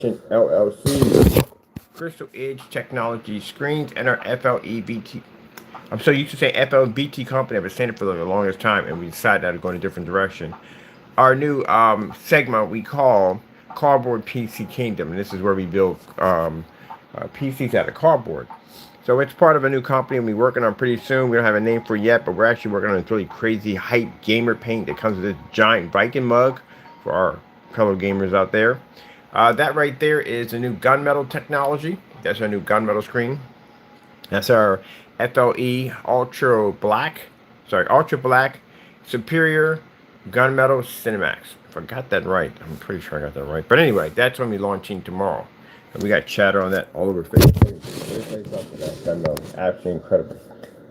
LLC, Crystal Edge Technology screens and our FLEBT. I'm so used to say FLBT company. I've been saying it for the longest time, and we decided to go in a different direction. Our new segment we call Cardboard PC Kingdom, and this is where we build PCs out of cardboard. So it's part of a new company and we're working on pretty soon. We don't have a name for it yet, but we're actually working on this really crazy hype gamer paint that comes with this giant Viking mug for our fellow gamers out there. That right there is the new gunmetal technology. That's our new gunmetal screen. That's our FLE Ultra Black Superior Gunmetal Cinemax. If I got that right, I'm pretty sure I got that right. But anyway, that's when we're launching tomorrow. And we got chatter on that all over Facebook. Absolutely incredible.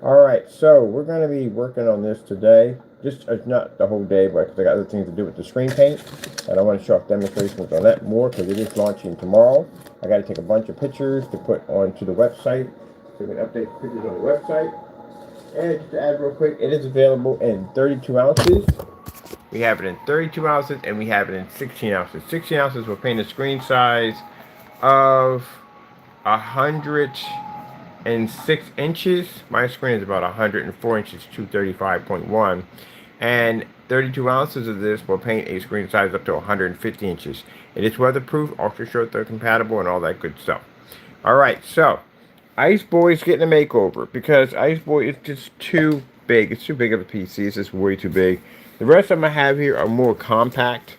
All right, so we're going to be working on this today. Just not the whole day, but because I got other things to do with the screen paint, and I want to show off demonstrations on that more because it is launching tomorrow. I got to take a bunch of pictures to put onto the website, so we can update the pictures on the website. And just to add real quick, it is available in 32 ounces. We have it in 32 ounces and we have it in 16 ounces. 16 ounces will paint a screen size of 106 inches. My screen is about 104 inches, 235.1. And 32 ounces of this will paint a screen size up to 150 inches. It is weatherproof, ultra short throw compatible, and all that good stuff. Alright, so Ice Boy's getting a makeover because Ice Boy is just too big. It's too big of a PC. It's just way too big. The rest of them I have here are more compact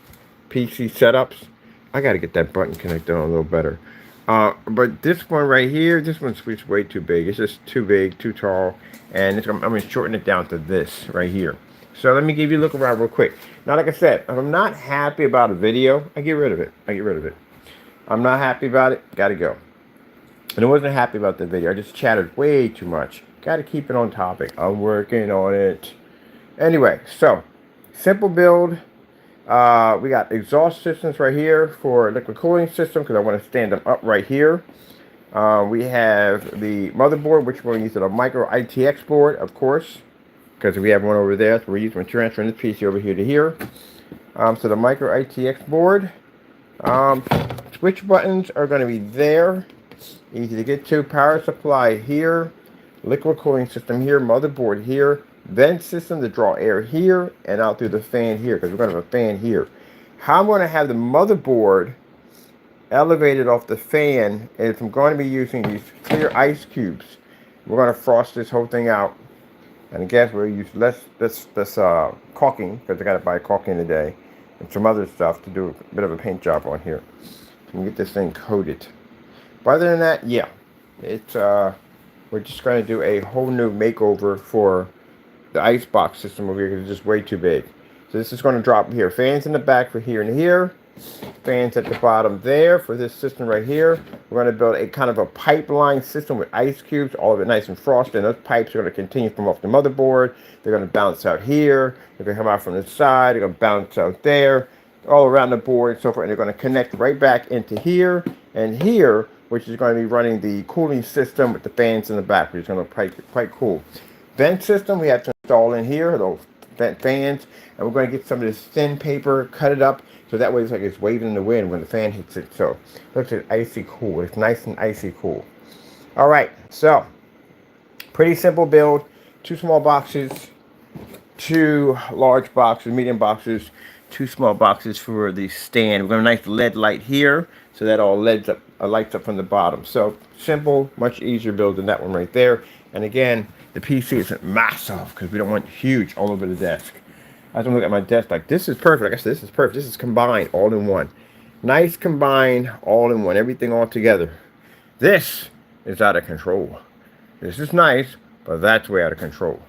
PC setups. I got to get that button connected on a little better. But this one right here, this one's way too big. It's just too big, too tall. And I'm going to shorten it down to this right here. So let me give you a look around real quick. Now, like I said, if I'm not happy about a video, I get rid of it. I'm not happy about it, got to go. And I wasn't happy about the video. I just chattered way too much. Got to keep it on topic. I'm working on it. Anyway, so simple build. We got exhaust systems right here for liquid cooling system because I want to stand them up right here. We have the motherboard, which we're using a micro ITX board, of course, because we have one over there. So we're transferring this PC over here to here. So the micro ITX board. Switch buttons are going to be there. Easy to get to. Power supply here. Liquid cooling system here. Motherboard here. Vent system to draw air here and out through the fan here because we're going to have a fan here. How I'm going to have the motherboard elevated off the fan is I'm going to be using these clear ice cubes. We're going to frost this whole thing out. And I guess we'll use less caulking because I got to buy caulking today and some other stuff to do a bit of a paint job on here. So we can get this thing coated. But other than that, yeah, it's we're just going to do a whole new makeover for the icebox system over here because it's just way too big. So this is going to drop here. Fans in the back for here and here. Fans at the bottom there for this system right here. We're going to build a kind of a pipeline system with ice cubes, all of it nice and frosted. And those pipes are going to continue from off the motherboard. They're going to bounce out here. They're going to come out from the side. They're going to bounce out there, all around the board and so forth. And they're going to connect right back into here and here, which is going to be running the cooling system with the fans in the back, which is going to be quite cool. Vent system we have to install in here, those vent fans, and we're going to get some of this thin paper, cut it up, so that way it's like it's waving in the wind when the fan hits it. So it looks like icy cool. It's nice and icy cool. All right, so pretty simple build. 2 small boxes, 2 large boxes, medium boxes, 2 small boxes for the stand. We've got a nice LED light here, so that all lights up from the bottom. So simple, much easier build than that one right there. And again, the PC isn't massive because we don't want huge all over the desk. I have to look at my desk like this is perfect. Like I said, this is perfect. This is combined all in one. Nice combined all in one. Everything all together. This is out of control. This is nice, but that's way out of control.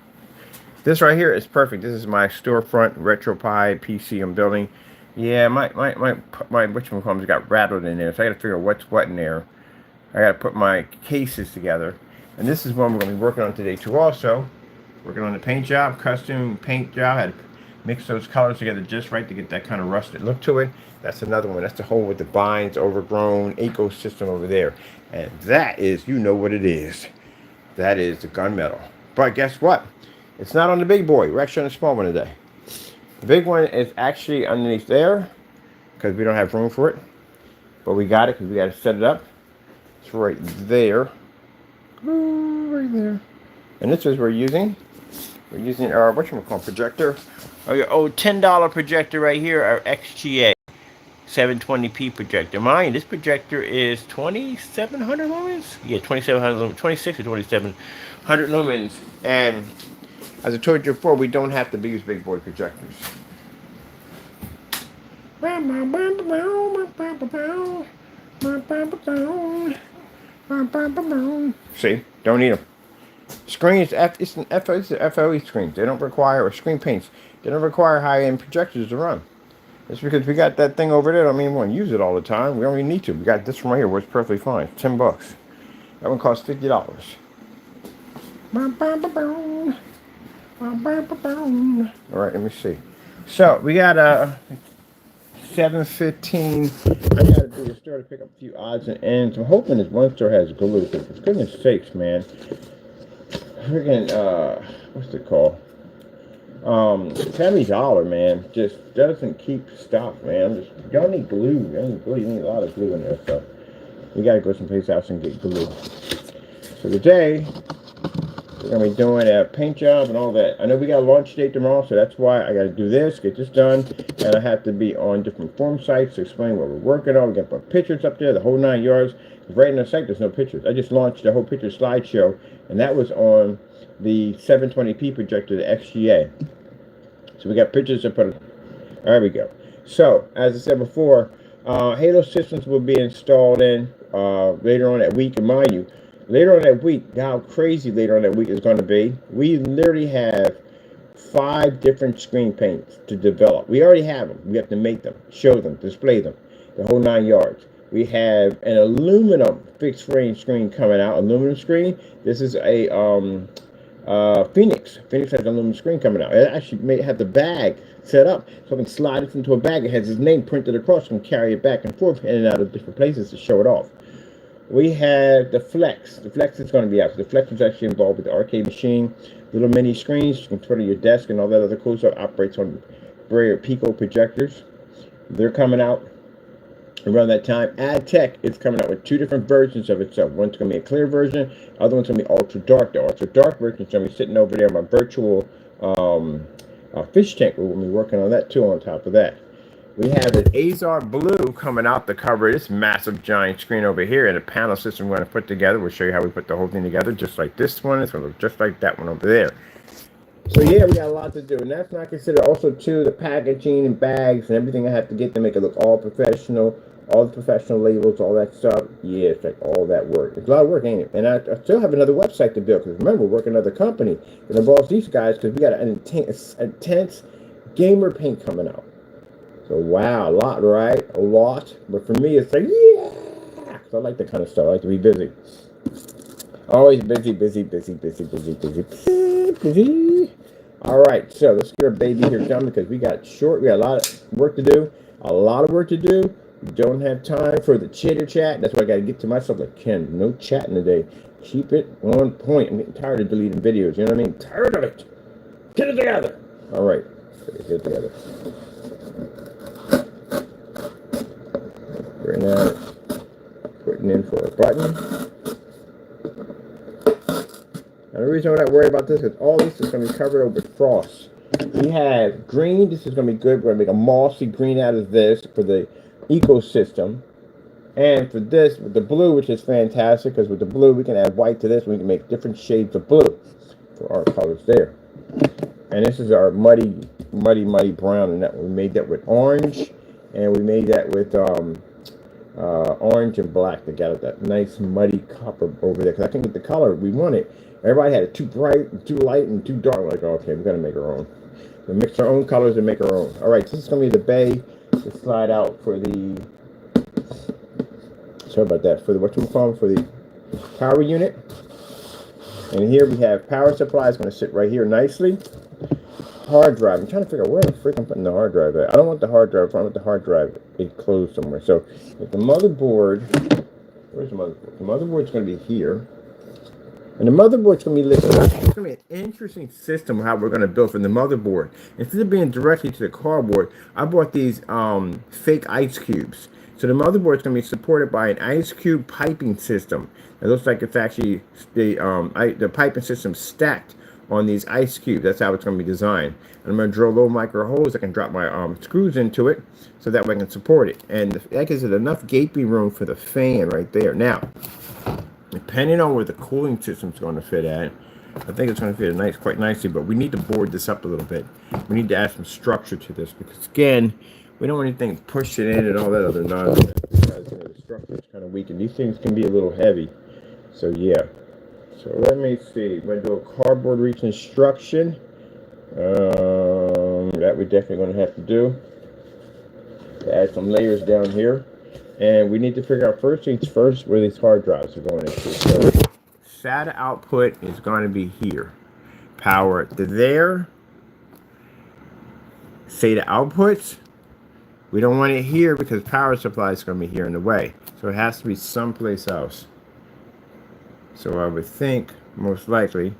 This right here is perfect. This is my storefront RetroPie PC I'm building. Yeah, my whatchamacallits got rattled in there, so I got to figure out what's what in there. I got to put my cases together. And this is one we're going to be working on today too also. Working on the paint job, custom paint job. I had to mix those colors together just right to get that kind of rusted look to it. That's another one. That's the whole with the vines, overgrown ecosystem over there. And that is, you know what it is. That is the gunmetal. But guess what? It's not on the big boy. We're actually on the small one today. The big one is actually underneath there because we don't have room for it. but we got it because we got to set it up. It's right there. Ooh, right there. And this is we're using our whatchamacallit projector. Oh, your old $10 projector right here, our XGA 720p projector. Mind, this projector is 2700 lumens. Yeah, 2700 lumens, 26 or 2700 lumens. And as I told you before, we don't have to use big boy projectors. See, don't need them. Screens, it's an FOE screen. They don't require, or screen paints. They don't require high-end projectors to run. It's because we got that thing over there. I mean, we won't use it all the time. We don't even need to. We got this one right here, works perfectly fine. It's $10. That one costs $50. All right, let me see. So we got a 7:15. I gotta do the store to pick up a few odds and ends. I'm hoping this one store has glue. For goodness sakes, man. Freaking what's it called? Family Dollar, man, just doesn't keep stock, man. Y'all need glue. You need a lot of glue in there, so we gotta go someplace else and get glue. So today we're gonna be doing a paint job and all that. I know we got a launch date tomorrow, so that's why I gotta do this, get this done, and I have to be on different forum sites to explain what we're working on. We gotta put pictures up there, the whole 9 yards. Right in the site, there's no pictures. I just launched the whole picture slideshow, and that was on the 720p projector, the XGA. So we got pictures to put. There we go. So as I said before, Halo systems will be installed in later on that week. And mind you, later on that week, how crazy later on that week is going to be. We literally have 5 different screen paints to develop. We already have them. We have to make them, show them, display them, the whole 9 yards. We have an aluminum fixed frame screen coming out, aluminum screen. This is a Phoenix. Phoenix has an aluminum screen coming out. It actually may have the bag set up so I can slide it into a bag. It has his name printed across. I can carry it back and forth in and out of different places to show it off. We have the Flex. The Flex is going to be out. So the Flex is actually involved with the arcade machine. Little mini screens you can put on your desk and all that other cool stuff. Operates on Braille Pico projectors. They're coming out around that time. AdTech is coming out with 2 different versions of itself. One's going to be a clear version. Other one's going to be ultra dark. The ultra dark version is going to be sitting over there in my virtual fish tank. We're going to be working on that too on top of that. We have an Azar Blue coming out to cover this massive giant screen over here, and a panel system we're going to put together. We'll show you how we put the whole thing together, just like this one. It's going to look just like that one over there. So yeah, we got a lot to do, and that's not considered also too the packaging and bags and everything I have to get to make it look all professional, all the professional labels, all that stuff. Yeah, it's like all that work. It's a lot of work, ain't it? And I still have another website to build, because remember, we're working another company that involves these guys, because we got an intense gamer paint coming out. So wow, a lot, right? A lot. But for me, it's like, yeah, because I like that kind of stuff. I like to be busy. Always busy. All right, so let's get our baby here done, because we got a lot of work to do. We don't have time for the chitter chat. That's why I got to get to myself like, Ken, no chatting today. Keep it on point. I'm getting tired of deleting videos. You know what I mean? Tired of it. Get it together. All right, get it together. Right now, putting in for a button. Now, the reason I'm not worried about this is all this is going to be covered over with frost. We have green. This is going to be good. We're going to make a mossy green out of this for the ecosystem. And for this, with the blue, which is fantastic, because with the blue, we can add white to this. We can make different shades of blue for our colors there. And this is our muddy brown. And that we made that with orange. And we made that with orange and black to get that nice muddy copper over there, because I think with the color we wanted, everybody had it too bright, too light, and too dark. Like, okay, we got to make our own. We mix our own colors and make our own. All right, so this is going to be the bay to slide out for the, sorry about that, for the, for the power unit. And here we have power supply. It's going to sit right here nicely. Hard drive. I'm trying to figure out where the frick I'm putting the hard drive at. I don't want the hard drive. I want the hard drive enclosed somewhere. So if the motherboard, where's the motherboard? The motherboard's going to be here. And the motherboard's going to be listed. It's going to be an interesting system of how we're going to build from the motherboard. Instead of being directly to the cardboard, I bought these fake ice cubes. So the motherboard is going to be supported by an ice cube piping system. It looks like it's actually the piping system stacked on these ice cubes. That's how it's going to be designed. And I'm going to drill little micro holes. I can drop my screws into it so that way I can support it. And that gives it enough gaping room for the fan right there. Now, depending on where the cooling system is going to fit at, I think it's going to fit quite nicely, but we need to board this up a little bit. We need to add some structure to this because, again, we don't want anything pushing in and all that other nonsense because the structure is kind of weak, and these things can be a little heavy. So, yeah. So, let me see. We're going to do a cardboard reconstruction. That we're definitely going to have to do. Add some layers down here. And we need to figure out first things first where these hard drives are going into. So, SATA output is going to be here. Power to there. SATA outputs. We don't want it here because power supply is going to be here in the way. So it has to be someplace else. So I would think, most likely,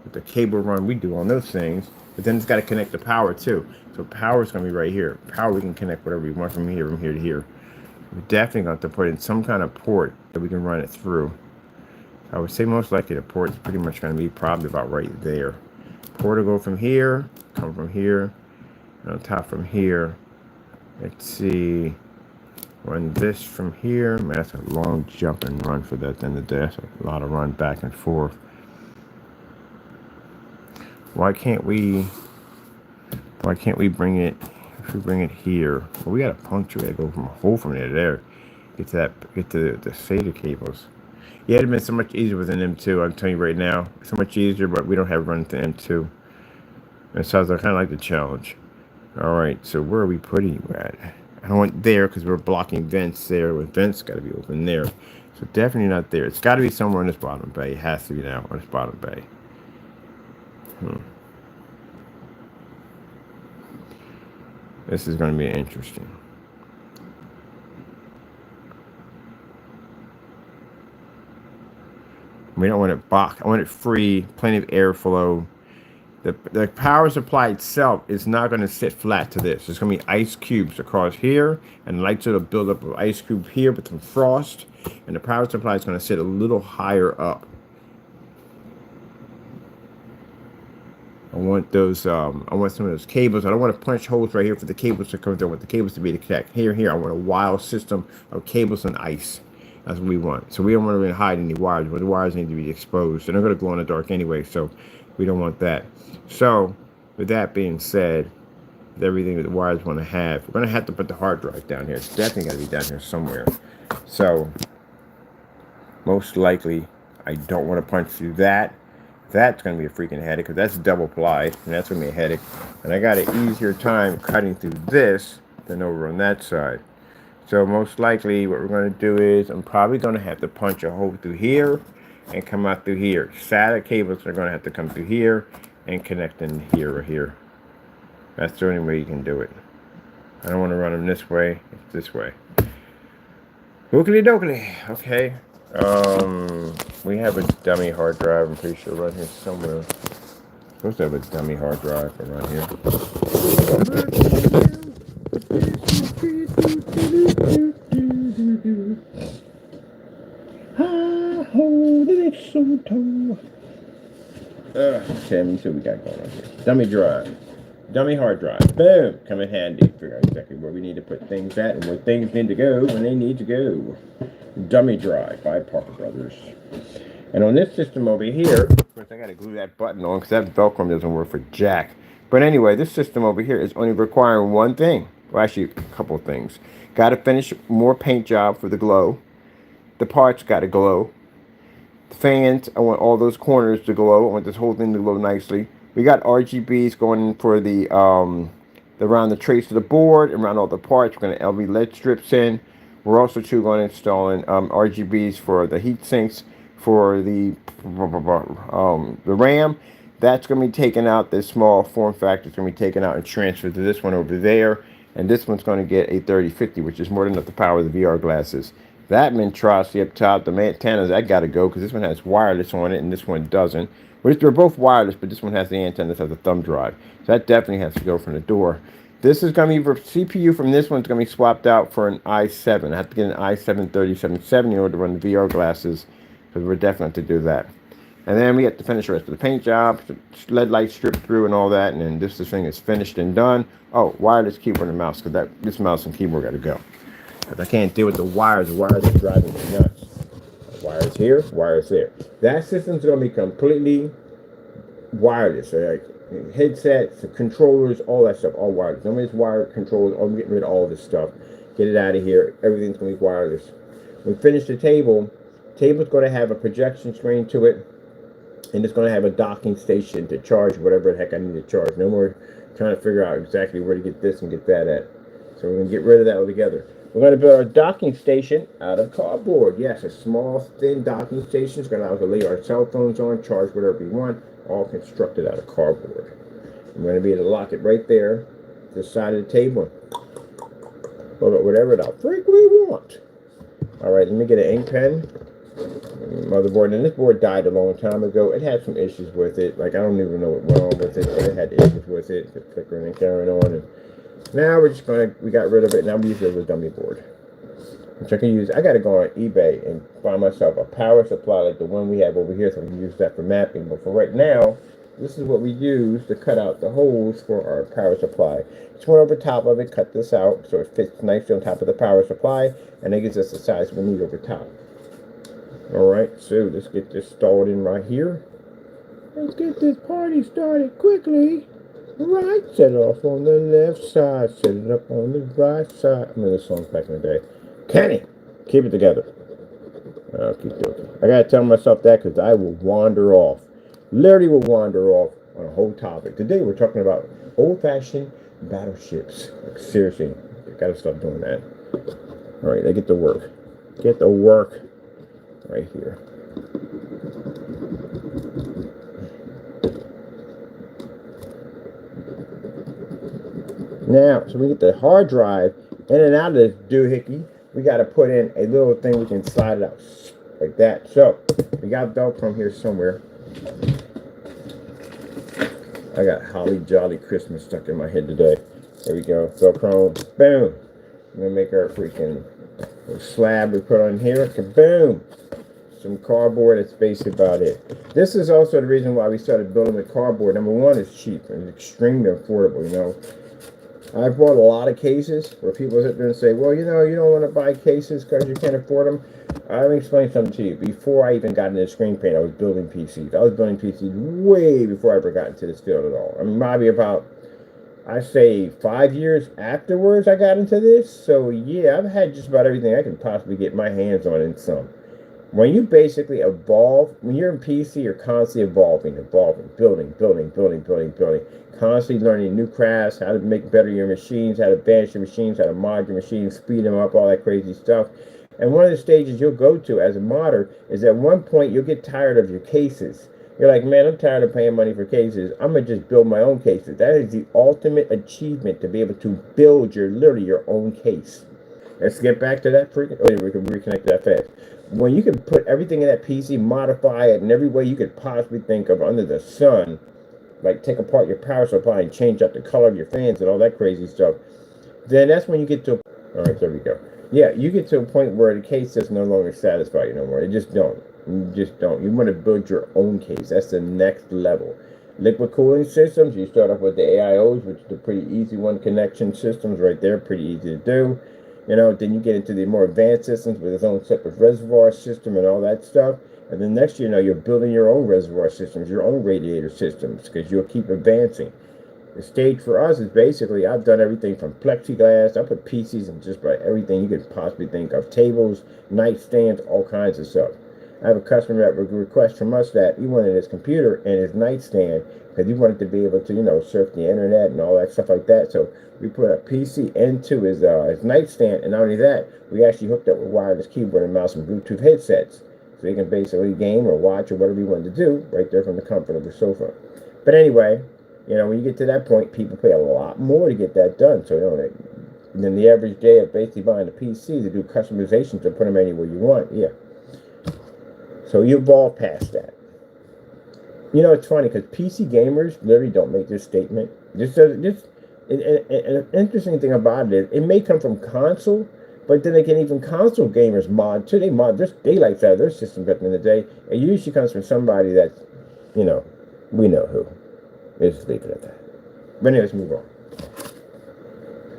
with the cable run we do on those things, but then it's got to connect to power too. So power is going to be right here. Power, we can connect whatever we want from here to here. We're definitely going to have to put in some kind of port that we can run it through. I would say most likely the port is pretty much going to be probably about right there. Port will go from here, come from here, and on top from here. Let's see, run this from here. Man, that's a long jump and run for that end of the day. That's a lot of run back and forth. Why can't we bring it, if we bring it here? Well, we got to puncture it, go from a hole from there to there. Get to the SATA cables. Yeah, it'd have been so much easier with an M2, I'm telling you right now. So much easier, but we don't have run to M2. And so I kind of like the challenge. All right, so where are we putting you at? I don't want there because we're blocking vents there. With vents got to be open there. So definitely not there. It's got to be somewhere in this bottom bay. It has to be now on this bottom bay. This is going to be interesting. We don't want it boxed. I want it free, plenty of airflow. The power supply itself is not going to sit flat to this. There's going to be ice cubes across here, and lights will build up of ice cube here with some frost, and the power supply is going to sit a little higher up. I want those. I want some of those cables. I don't want to punch holes right here for the cables to come through. I want the cables to be to connect here. I want a wild system of cables and ice. That's what we want. So we don't want to really hide any wires, but the wires need to be exposed. And they're going to glow in the dark anyway, so we don't want that. So, with that being said, with everything that the wires want to have, we're going to have to put the hard drive down here. It's definitely going to be down here somewhere. So, most likely, I don't want to punch through that. That's going to be a freaking headache because that's double ply, and that's going to be a headache. And I got an easier time cutting through this than over on that side. So most likely what we're going to do is I'm probably going to have to punch a hole through here and come out through here. SATA cables are going to have to come through here and connect in here or here. That's the only way you can do it. I don't want to run them this way. It's this way. Ookily dokily. Okay. We have a dummy hard drive. I'm pretty sure right here somewhere. Supposed to have a dummy hard drive around here. Okay, let me see what we got going on here. Dummy drive. Dummy hard drive. Boom! Come in handy. Figure out exactly where we need to put things at and where things need to go when they need to go. Dummy drive by Parker Brothers. And on this system over here, of course I gotta glue that button on because that Velcro doesn't work for jack. But anyway, this system over here is only requiring one thing. Well, actually, a couple of things. Got to finish more paint job for the glow. The parts got to glow. The fans, I want all those corners to glow. I want this whole thing to glow nicely. We got RGBs going in for the around the trace of the board, around all the parts. We're going to LV LED strips in. We're also too going to install in RGBs for the heat sinks for the RAM. That's going to be taken out. This small form factor is going to be taken out and transferred to this one over there. And this one's going to get a 3050, which is more than enough to power the VR glasses. That monstrosity up top, the antennas, that got to go because this one has wireless on it and this one doesn't. Which they're both wireless, but this one has the antenna that has a thumb drive. So that definitely has to go from the door. This is going to be for CPU from this one's going to be swapped out for an i7. I have to get an i7-3770 in order to run the VR glasses, because we're definitely to do that. And then we have to finish the rest of the paint job, LED light strip through and all that, and then this thing is finished and done. Oh, wireless keyboard and mouse, because this mouse and keyboard got to go. Because I can't deal with the wires. The wires are driving me nuts. Wires here, wires there. That system's going to be completely wireless. So like headsets, controllers, all that stuff, all wireless. None of this wired controllers. I'm getting rid of all this stuff. Get it out of here. Everything's going to be wireless. When we finish the table, table's going to have a projection screen to it, and it's going to have a docking station to charge whatever the heck I need to charge. No more trying to figure out exactly where to get this and get that at. So we're going to get rid of that altogether. We're going to build our docking station out of cardboard. Yes, a small, thin docking station. It's going to allow us to lay our cell phones on, charge whatever we want, all constructed out of cardboard. I'm going to be able to lock it right there to the side of the table. Whatever the freak we want. All right, let me get an ink pen. Motherboard, and this board died a long time ago. It had some issues with it. Like, I don't even know what went on with it, but it had issues with it, the flickering and carrying on. And now we're just we got rid of it. Now we use it as a dummy board, which I can use. I got to go on eBay and buy myself a power supply like the one we have over here, so I can use that for mapping. But for right now, this is what we use to cut out the holes for our power supply. Just went over top of it, cut this out so it fits nicely on top of the power supply, and it gives us the size we need over top. Alright, so let's get this stalled in right here. Let's get this party started quickly. Right, set it off on the left side, set it up on the right side. I remember this song back in the day. Kenny, keep it together. I'll keep doing it. I gotta tell myself that because I will wander off. Literally will wander off on a whole topic. Today we're talking about old-fashioned battleships. Like, seriously, I gotta stop doing that. Alright, I get to work. Get to work. Right here. Now, so we get the hard drive in and out of this doohickey. We got to put in a little thing we can slide it out like that. So we got Velcro here somewhere. I got Holly Jolly Christmas stuck in my head today. There we go. Velcro. Boom. I'm gonna make our freaking slab we put on here. Kaboom. Some cardboard. That's basically about it. This is also the reason why we started building with cardboard. Number one, it's cheap and it's extremely affordable. You know, I've bought a lot of cases where people sit there and say, well, you know, you don't want to buy cases because you can't afford them. I'll explain something to you. Before I even got into screen paint, I was building PCs. I was building PCs way before I ever got into this field at all. I mean, maybe about, I say, 5 years afterwards I got into this. So yeah, I've had just about everything I could possibly get my hands on in some. When you basically evolve, when you're in PC, you're constantly evolving, building, constantly learning new crafts, how to make better your machines, how to advance your machines, how to mod your machines, speed them up, all that crazy stuff. And one of the stages you'll go to as a modder is at one point you'll get tired of your cases. You're like, man, I'm tired of paying money for cases. I'm going to just build my own cases. That is the ultimate achievement, to be able to build literally your own case. Let's get back to that freaking, oh, we can reconnect that fast. When you can put everything in that PC, modify it in every way you could possibly think of under the sun, like take apart your power supply and change up the color of your fans and all that crazy stuff, then that's when you get to, all right, there we go. Yeah, you get to a point where the case just no longer satisfy you no more. It just don't. You just don't. You want to build your own case. That's the next level. Liquid cooling systems, you start off with the AIOs, which is the pretty easy one, connection systems right there, pretty easy to do. You know, then you get into the more advanced systems with its own separate reservoir system and all that stuff. And then next, you know, you're building your own reservoir systems, your own radiator systems, because you'll keep advancing. The stage for us is basically, I've done everything from plexiglass. I put PCs in just about everything you could possibly think of. Tables, nightstands, all kinds of stuff. I have a customer that would request from us that he wanted his computer and his nightstand because he wanted to be able to, you know, surf the internet and all that stuff like that. So we put a PC into his nightstand, and not only that, we actually hooked up with wireless keyboard and mouse and Bluetooth headsets. So you can basically game or watch or whatever you want to do right there from the comfort of the sofa. But anyway, you know, when you get to that point, people pay a lot more to get that done. So, you know, than the average day of basically buying a PC to do customizations and put them anywhere you want. Yeah. So you evolve past that. You know, it's funny because PC gamers literally don't make this statement. An interesting thing about it is it may come from console, but then again, even console gamers mod too. They mod their daylights out of their system back in the day. It usually comes from somebody that, you know, we know who. Let's just leave it at that. But anyways, move on.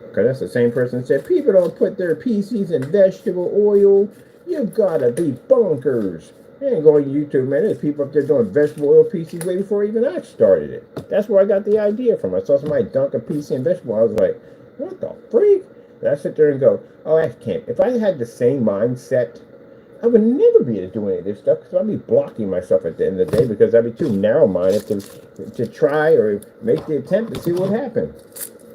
Because that's the same person that said, people don't put their PCs in vegetable oil. You gotta be bonkers. You ain't going to YouTube, man. There's people up there doing vegetable oil PCs way before even I started it. That's where I got the idea from. I saw somebody dunk a PC in vegetable oil. I was like, what the freak? And I sit there and go, oh, I can't. If I had the same mindset, I would never be able to do any of this stuff because I'd be blocking myself at the end of the day because I'd be too narrow-minded to try or make the attempt to see what happened.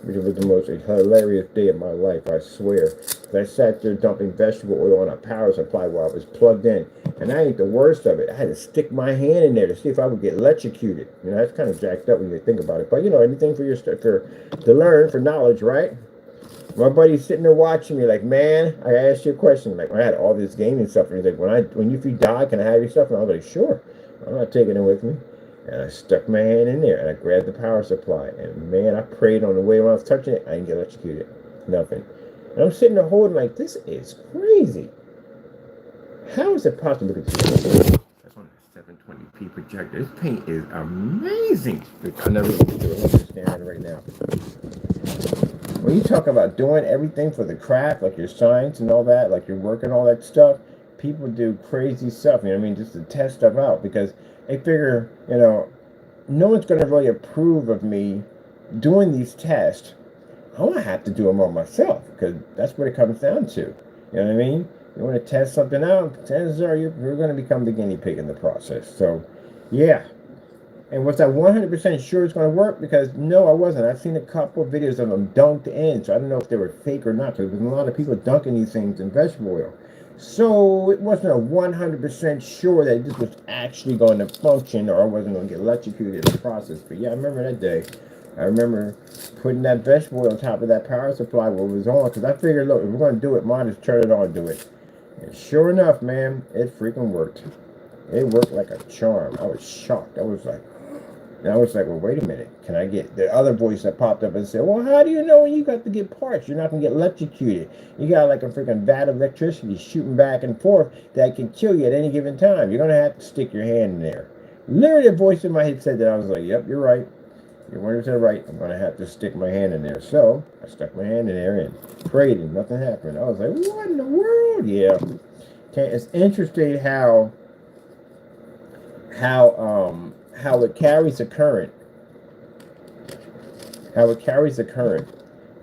Which was the most hilarious day of my life, I swear. I sat there dumping vegetable oil on a power supply while I was plugged in. And that ain't the worst of it. I had to stick my hand in there to see if I would get electrocuted. You know, that's kind of jacked up when you think about it. But, you know, anything for your to learn, for knowledge, right? My buddy's sitting there watching me like, man, I asked you a question. Like, I had all this gaming stuff. And he's like, if you die, can I have your stuff? And I was like, sure. I'm not taking it with me. And I stuck my hand in there and I grabbed the power supply. And man, I prayed on the way when I was touching it. I didn't get electrocuted. Nothing. And I'm sitting there holding like, this is crazy. How is it possible? Look at this. That's on a 720p projector. This paint is amazing. I never even do it. I'm just staring at it right now. When you talk about doing everything for the craft, like your science and all that, like your work and all that stuff, people do crazy stuff. You know what I mean? Just to test stuff out because they figure, you know, no one's going to really approve of me doing these tests. I'm going to have to do them on myself because that's what it comes down to. You know what I mean? You want to test something out, chances are you're going to become the guinea pig in the process. So, yeah. And was I 100% sure it's going to work? Because no, I wasn't. I've seen a couple of videos of them dunked in, so I don't know if they were fake or not. Because there's a lot of people dunking these things in vegetable oil. So it wasn't a 100% sure that this was actually going to function or I wasn't going to get electrocuted in the process. But yeah, I remember that day. I remember putting that vegetable oil on top of that power supply while it was on. Because I figured, look, if we're going to do it, might as turn it on and do it. And sure enough, man, it freaking worked. It worked like a charm. I was shocked. I was like, well, wait a minute. Can I get the other voice that popped up and said, well, how do you know when you got to get parts? You're not going to get electrocuted. You got like a freaking vat of electricity shooting back and forth that can kill you at any given time. You're going to have to stick your hand in there. Literally, a voice in my head said that. I was like, yep, you're right. You're 100% right. I'm going to have to stick my hand in there. So I stuck my hand in there and prayed and nothing happened. I was like, what in the world? Yeah. It's interesting how it carries the current. How it carries the current.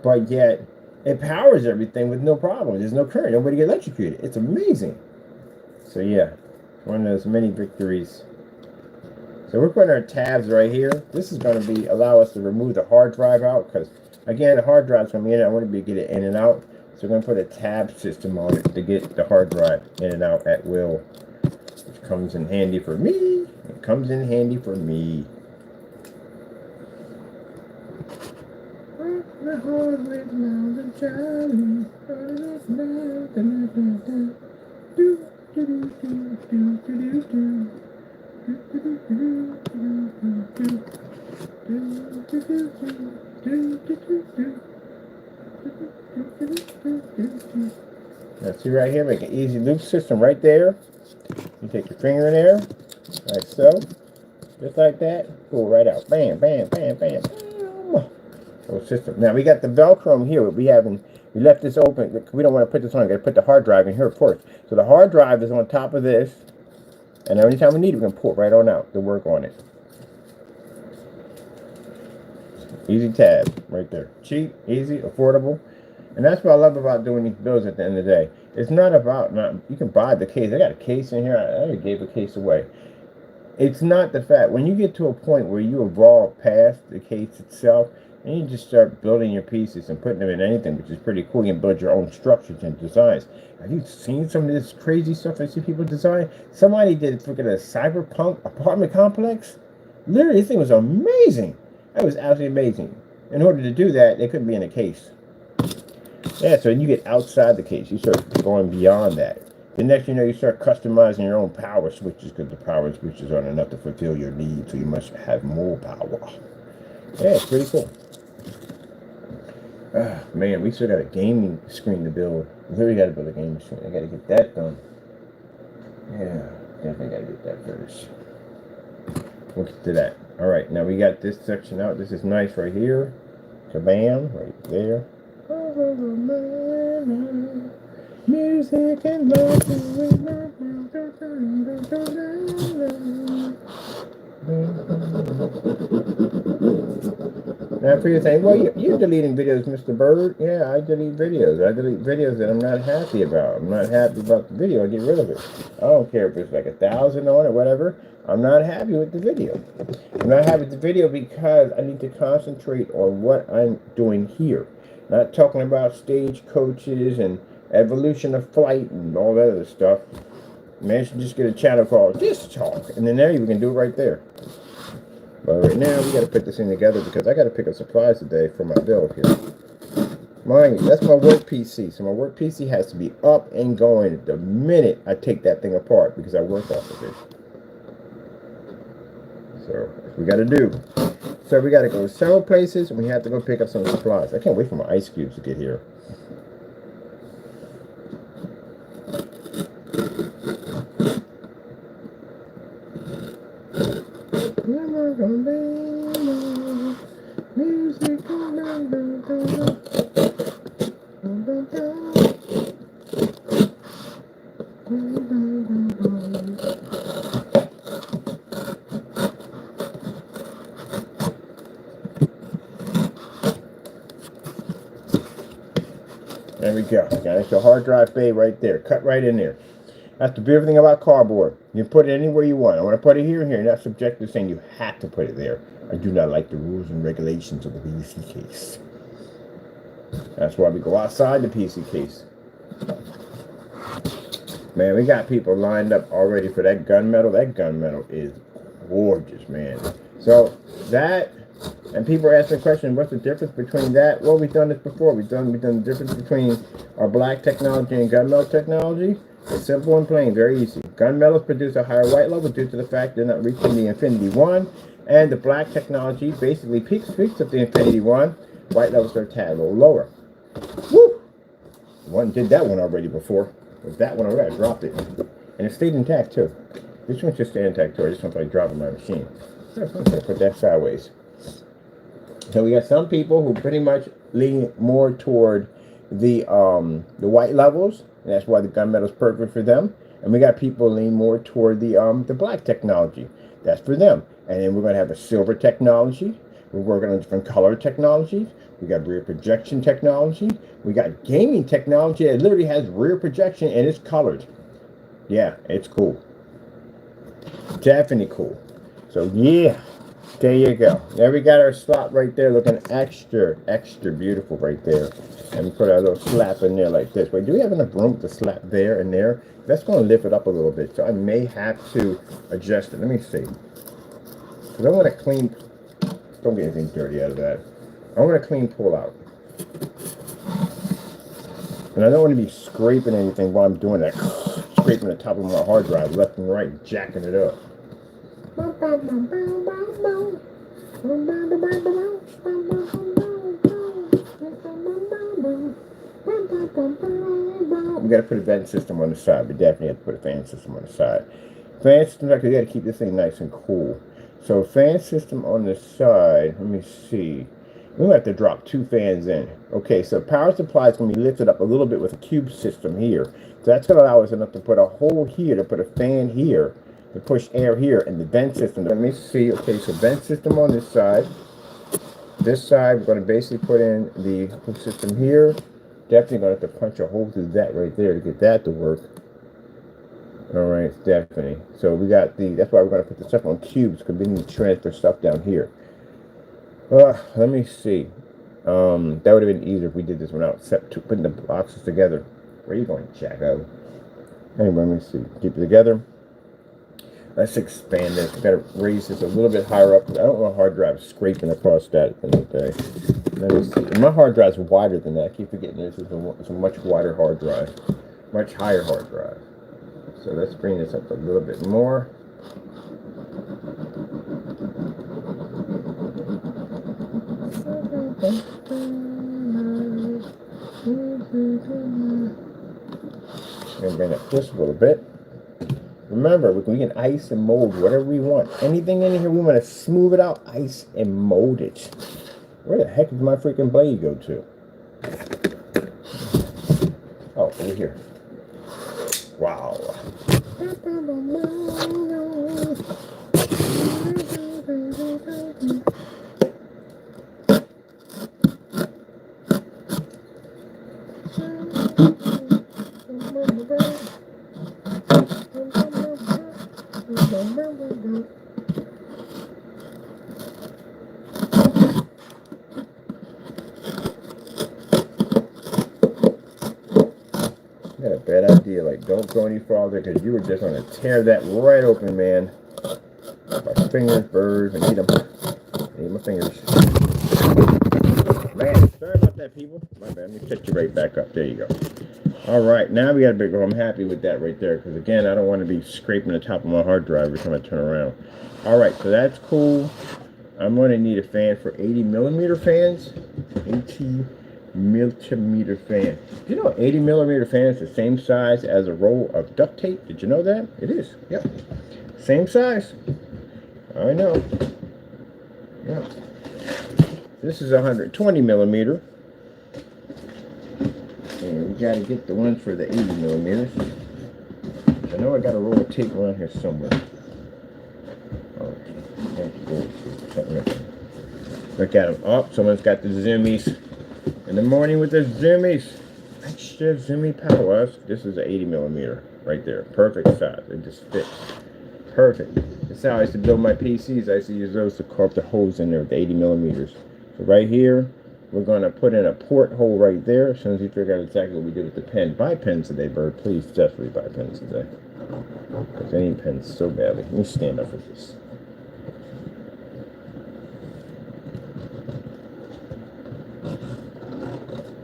But yet, it powers everything with no problem. There's no current. Nobody gets electrocuted. It's amazing. So yeah, one of those many victories. So we're putting our tabs right here. This is going to allow us to remove the hard drive out. Because, again, the hard drive's going to be in it. I want to be able to get it in and out. So we're going to put a tab system on it to get the hard drive in and out at will. Which comes in handy for me. It comes in handy for me. Now see right here, make an easy loop system right there. You take your finger in there, like so, just like that, pull right out, bam, bam, bam, bam, bam. Little system. Now we got the Velcro here. We left this open. We don't want to put this on. We got to put the hard drive in here first. So the hard drive is on top of this, and every time we need it, we can pull it right on out to work on it. Easy tab right there. Cheap, easy, affordable. And that's what I love about doing these builds at the end of the day. It's not about, you can buy the case. I got a case in here. I already gave a case away. It's not the fact. When you get to a point where you evolve past the case itself, and you just start building your pieces and putting them in anything, which is pretty cool. You can build your own structures and designs. Have you seen some of this crazy stuff I see people design? Somebody did freaking a cyberpunk apartment complex. Literally, this thing was amazing. That was absolutely amazing. In order to do that, they couldn't be in a case. Yeah, so you get outside the case. You start going beyond that. The next you know, you start customizing your own power switches because the power switches aren't enough to fulfill your needs, so you must have more power. Yeah, it's pretty cool. Man, we still got a gaming screen to build. We really got to build a gaming screen. I got to get that done. Yeah, definitely got to get that first. We'll get to that. All right, now we got this section out. This is nice right here. Kabam, right there. Music and love. Now, for you saying, well, you're deleting videos, Mr. Bird. Yeah, I delete videos. I delete videos that I'm not happy about. I'm not happy about the video. I get rid of it. I don't care if it's like 1,000 on it, whatever. I'm not happy with the video. I'm not happy with the video because I need to concentrate on what I'm doing here. Not talking about stage coaches and evolution of flight and all that other stuff. Man, should just get a channel called Just Talk. And then there you can do it right there. But right now, we got to put this thing together because I got to pick up supplies today for my build here. Mind you, that's my work PC. So my work PC has to be up and going the minute I take that thing apart because I work off of it. So that's what we got to do. So we got to go several places and we have to go pick up some supplies. I can't wait for my ice cubes to get here. There we go. Got your hard drive bay right there. Cut right in there. That's the beautiful thing about cardboard. You can put it anywhere you want. I want to put it here and here. Not subjective saying you have to put it there. I do not like the rules and regulations of the PC case. That's why we go outside the PC case. Man, we got people lined up already for that gunmetal. That gunmetal is gorgeous, man. So that, and people are asking the question, what's the difference between that? Well, we've done this before. We've done the difference between our black technology and gunmetal technology. It's simple and plain, very easy. Gunmetals produce a higher white level due to the fact they're not reaching the Infinity 1, and the black technology basically peaks up the Infinity 1. White levels are a tad a little lower. Woo! One did that one already before. With that one already, I dropped it. And it stayed intact too. This one just stayed intact too. I just want to drop in my machine. So I'm going to put that sideways. So we got some people who pretty much lean more toward the white levels. And that's why the gunmetal is perfect for them. And we got people lean more toward the black technology. That's for them. And then we're going to have a silver technology. We're working on different color technologies. We got rear projection technology. We got gaming technology that literally has rear projection and it's colored. Yeah, it's cool. Definitely cool. So yeah, there you go. There we got our slot right there looking extra beautiful right there. And we put our little slap in there like this. Wait, do we have enough room to slap there and there? That's going to lift it up a little bit. So I may have to adjust it. Let me see. Because I want to clean. Don't get anything dirty out of that. I want a clean pull out. And I don't want to be scraping anything while I'm doing that. Scraping the top of my hard drive left and right, jacking it up. We got to put a vent system on the side. We definitely have to put a fan system on the side. Fan system, we got to keep this thing nice and cool. So fan system on the side, let me see. We're going to have to drop 2 fans in. Okay, so power supply is going to be lifted up a little bit with a cube system here. So that's going to allow us enough to put a hole here, to put a fan here, to push air here, and the vent system. Let me see. Okay, so vent system on this side. This side, we're going to basically put in the system here. Definitely going to have to punch a hole through that right there to get that to work. All right, definitely. So we got that's why we're going to put the stuff on cubes, because we need to transfer stuff down here. Let me see. That would have been easier if we did this without putting the boxes together. Where are you going, Jacko? Anyway, let me see. Keep it together. Let's expand this. We've got to raise this a little bit higher up. I don't want a hard drive scraping across that in the day. Let me see. And my hard drive is wider than that. I keep forgetting this is a much wider hard drive. Much higher hard drive. So let's bring this up a little bit more. And bring up just a little bit. Remember, we can ice and mold whatever we want. Anything in here we want to smooth it out, ice and mold it. Where the heck did my freaking blade go to? Oh, over here. Wow. I had a bad idea, like don't go any farther because you were just going to tear that right open, man. My fingers burrs and eat them. Eat my fingers. Man, sorry about that, people. My bad. Let me set you right back up. There you go. All right, now we got a big go. I'm happy with that right there because, again, I don't want to be scraping the top of my hard drive every time I turn around. All right, so that's cool. I'm going to need a fan for 80 millimeter fans. 80 millimeter fan. Do you know 80 millimeter fan is the same size as a roll of duct tape? Did you know that? It is. Yep. Same size. I know. Yep. This is 120 millimeter. And we got to get the ones for the 80 millimeters. I know I got a roll of tape around here somewhere. Look at them. Oh, someone's got the zoomies. In the morning with the zoomies. Extra zoomy power. This is an 80 millimeter right there. Perfect size. It just fits. Perfect. That's how I used to build my PCs. I used to use those to carve the holes in there with the 80 millimeters. So right here, we're going to put in a port hole right there. As soon as you figure out exactly what we did with the pen. Buy pens today, Bird. Please, definitely buy pens today. Because I need pens so badly. Let me stand up for this.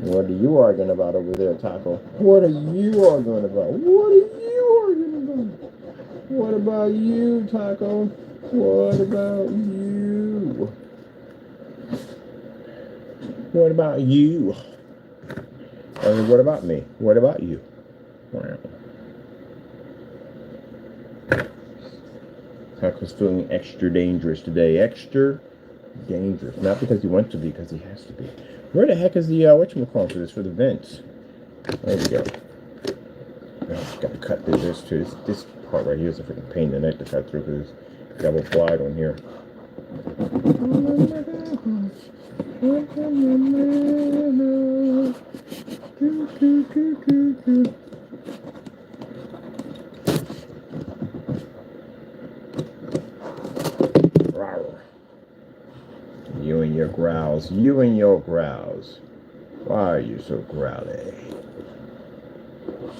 What are you arguing about over there, Taco? What are you arguing about? What are you arguing about? What about you, Taco? What about you? What about you? Or what about me? What about you? Taco's feeling extra dangerous today. Extra dangerous. Not because he wants to be, because he has to be. Where the heck is the, whatchamacallit for this, for the vents? There we go. Oh, got to cut through this too. This part right here is a freaking pain in the neck to cut through because it's double plied on here. You and your growls. You and your growls. Why are you so growly?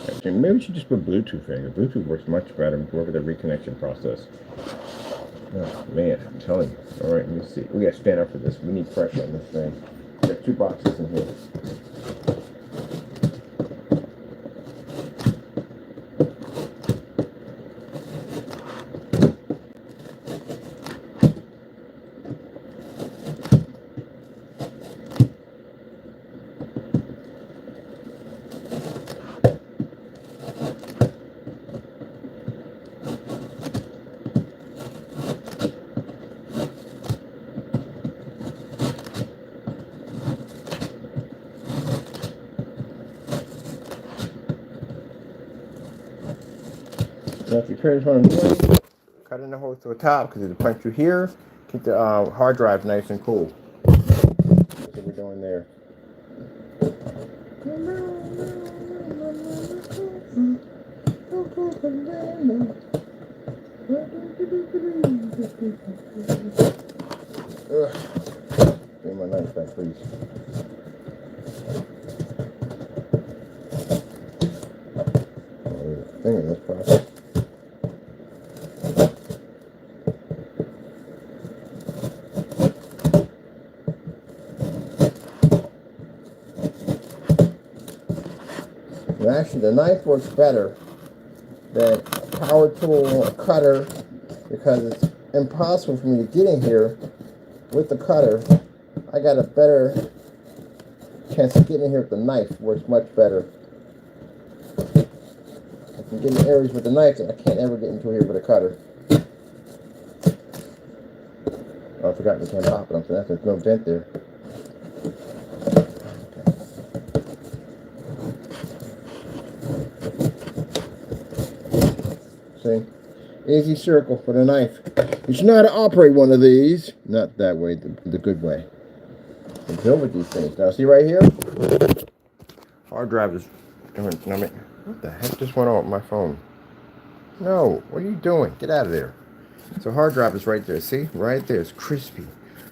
Actually, maybe we should just put Bluetooth in. Bluetooth works much better with the reconnection process. Oh, man, I'm telling you. All right, let me see. We got to stand up for this. We need pressure on this thing. We got 2 boxes in here. Now, if you're curious what I'm doing, cut in the hole to the top because it'll punch through here. Keep the hard drive nice and cool. That's what we're doing there. Give me my knife back, please. There's a thing in this process. Actually, the knife works better than a power tool or cutter because it's impossible for me to get in here with the cutter. I got a better chance of getting in here with the knife works much better. I can get in areas with the knife that I can't ever get into here with a cutter. Oh, I forgot you can't pop it up, so there's no vent there. See? Easy circle with a knife. You should know how to operate one of these. Not that way, the good way. And build with these things. Now, see right here? Hard drive is doing. What the heck just went on with my phone? No, what are you doing? Get out of there. So hard drive is right there. See? Right there. It's crispy.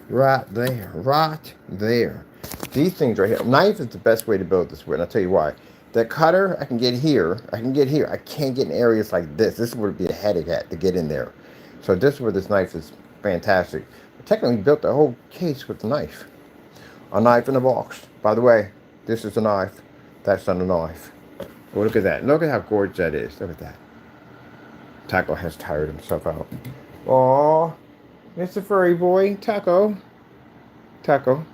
Right there. Right there. These things right here. Knife is the best way to build this with. And I'll tell you why. That cutter, I can get here. I can get here. I can't get in areas like this. This would be a headache to get in there. So this is where this knife is fantastic. I technically built the whole case with the knife. A knife in a box. By the way, this is a knife. That's not a knife. Well, look at that. Look at how gorgeous that is. Look at that. Taco has tired himself out. Aw, Mr. Furry Boy. Taco. Taco.